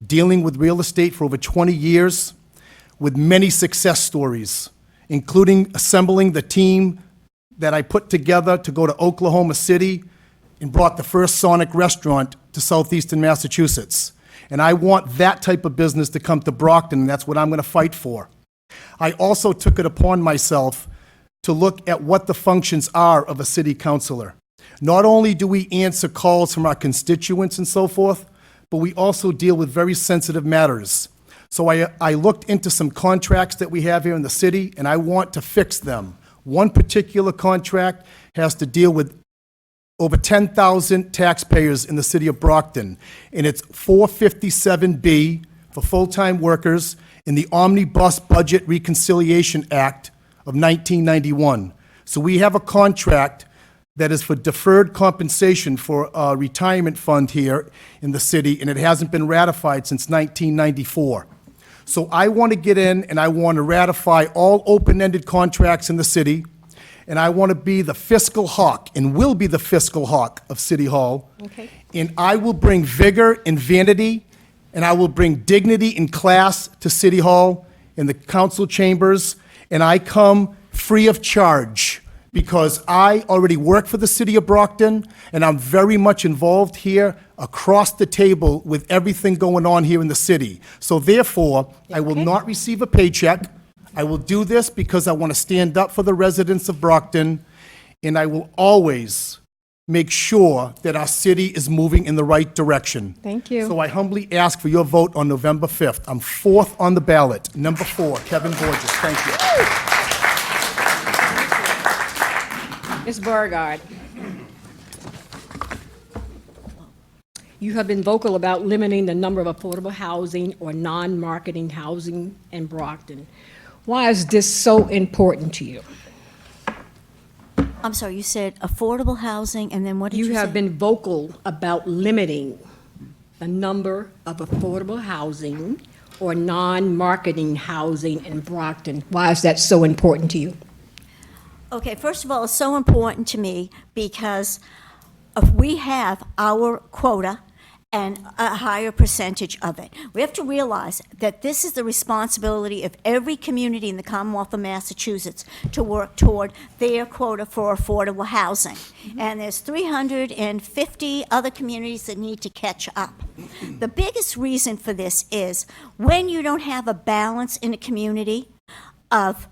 dealing with real estate for over 20 years with many success stories, including assembling the team that I put together to go to Oklahoma City and brought the first Sonic restaurant to southeastern Massachusetts. And I want that type of business to come to Brockton, and that's what I'm going to fight for. I also took it upon myself to look at what the functions are of a city councilor. Not only do we answer calls from our constituents and so forth, but we also deal with very sensitive matters. So I looked into some contracts that we have here in the city, and I want to fix them. One particular contract has to deal with over 10,000 taxpayers in the city of Brockton, and it's 457B for full-time workers in the Omnibus Budget Reconciliation Act of 1991. So we have a contract that is for deferred compensation for a retirement fund here in the city, and it hasn't been ratified since 1994. So I want to get in and I want to ratify all open-ended contracts in the city, and I want to be the fiscal hawk, and will be the fiscal hawk of City Hall. Okay. And I will bring vigor and vanity, and I will bring dignity and class to City Hall and the council chambers, and I come free of charge because I already work for the city of Brockton, and I'm very much involved here across the table with everything going on here in the city. So therefore, I will Okay. not receive a paycheck. I will do this because I want to stand up for the residents of Brockton, and I will always make sure that our city is moving in the right direction. Thank you. So I humbly ask for your vote on November 5th. I'm fourth on the ballot. Number 4, Kevin Borges. Thank you. Ms. Beauregard, you have been vocal about limiting the number of affordable housing or non-marketing housing in Brockton. Why is this so important to you? I'm sorry, you said affordable housing, and then what did you say? You have been vocal about limiting the number of affordable housing or non-marketing housing in Brockton. Why is that so important to you? Okay, first of all, it's so important to me because we have our quota and a higher percentage of it. We have to realize that this is the responsibility of every community in the Commonwealth of Massachusetts to work toward their quota for affordable housing. And there's 350 other communities that need to catch up. The biggest reason for this is when you don't have a balance in a community of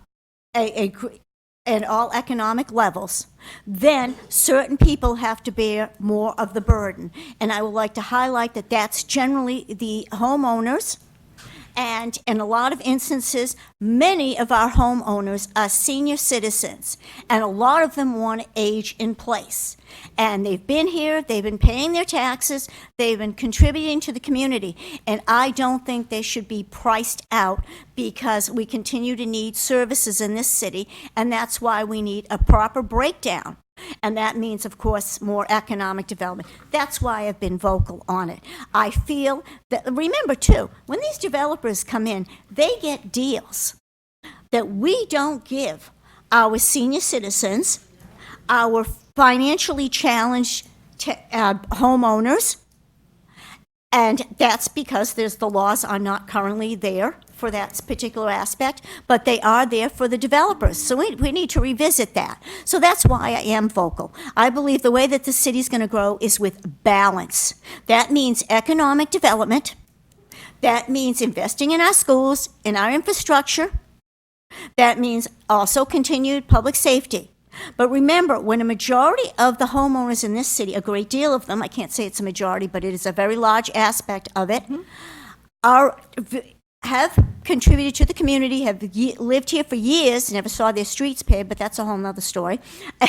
at all economic levels, then certain people have to bear more of the burden. And I would like to highlight that that's generally the homeowners. And in a lot of instances, many of our homeowners are senior citizens, and a lot of them want to age in place. And they've been here, they've been paying their taxes, they've been contributing to the community, and I don't think they should be priced out because we continue to need services in this city, and that's why we need a proper breakdown. And that means, of course, more economic development. That's why I've been vocal on it. I feel that, remember too, when these developers come in, they get deals that we don't give our senior citizens, our financially challenged homeowners, and that's because the laws are not currently there for that particular aspect, but they are there for the developers. So we need to revisit that. So that's why I am vocal. I believe the way that the city's going to grow is with balance. That means economic development. That means investing in our schools, in our infrastructure. That means also continued public safety. But remember, when a majority of the homeowners in this city, a great deal of them, I can't say it's a majority, but it is a very large aspect of it, have contributed to the community, have lived here for years, never saw their streets paved, but that's a whole nother story,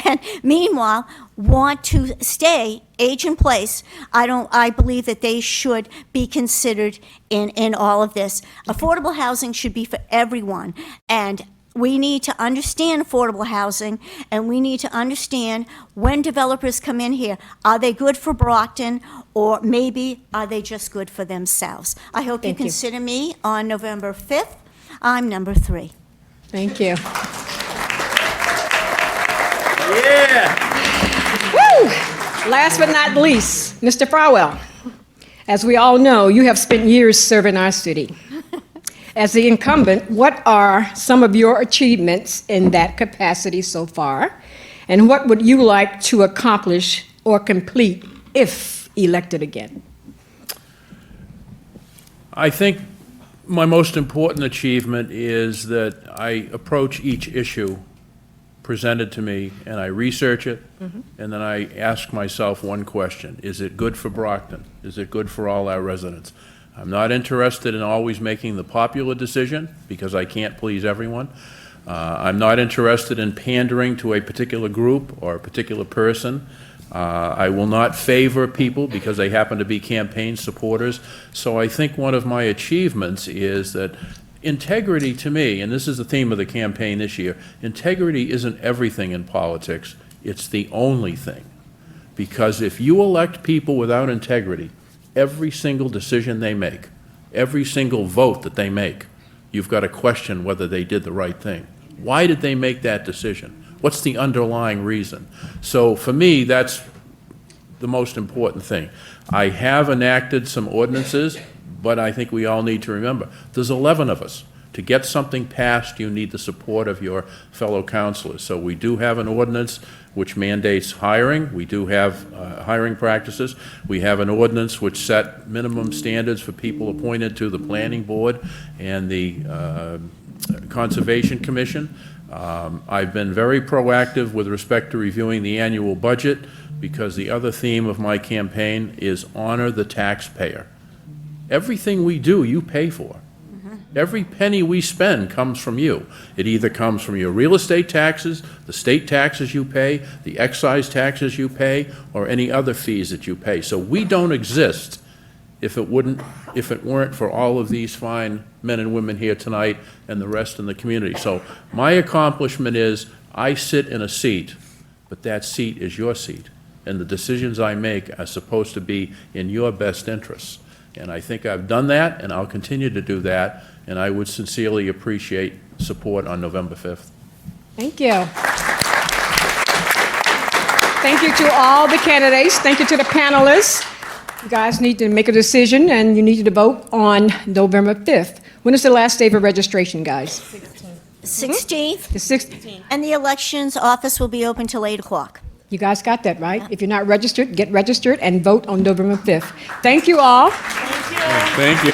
and meanwhile want to stay age in place. I believe that they should be considered in all of this. Affordable housing should be for everyone, and we need to understand affordable housing, and we need to understand when developers come in here, are they good for Brockton, or maybe are they just good for themselves? I hope you Thank you. consider me on November 5th. I'm number 3. Thank you. Yeah! Last but not least, Mr. Farwell. As we all know, you have spent years serving our city. As the incumbent, what are some of your achievements in that capacity so far? And what would you like to accomplish or complete if elected again? I think my most important achievement is that I approach each issue presented to me, and I research it, and then I ask myself one question: is it good for Brockton? Is it good for all our residents? I'm not interested in always making the popular decision, because I can't please everyone. I'm not interested in pandering to a particular group or a particular person. I will not favor people because they happen to be campaign supporters. So I think one of my achievements is that integrity to me, and this is the theme of the campaign this year, integrity isn't everything in politics, it's the only thing. Because if you elect people without integrity, every single decision they make, every single vote that they make, you've got to question whether they did the right thing. Why did they make that decision? What's the underlying reason? So for me, that's the most important thing. I have enacted some ordinances, but I think we all need to remember, there's 11 of us. To get something passed, you need the support of your fellow councilors. So we do have an ordinance which mandates hiring. We do have hiring practices. We have an ordinance which set minimum standards for people appointed to the Planning Board and the Conservation Commission. I've been very proactive with respect to reviewing the annual budget, because the other theme of my campaign is honor the taxpayer. Everything we do, you pay for. Every penny we spend comes from you. It either comes from your real estate taxes, the state taxes you pay, the excise taxes you pay, or any other fees that you pay. So we don't exist if it weren't for all of these fine men and women here tonight and the rest in the community. So my accomplishment is I sit in a seat, but that seat is your seat. And the decisions I make are supposed to be in your best interests. And I think I've done that, and I'll continue to do that, and I would sincerely appreciate support on November 5th. Thank you. Thank you to all the candidates. Thank you to the panelists. You guys need to make a decision, and you need to vote on November 5th. When is the last day for registration, guys? 16th, The 16th. and the elections office will be open till 8 o'clock. You guys got that, right? If you're not registered, get registered and vote on November 5th. Thank you all. Thank you.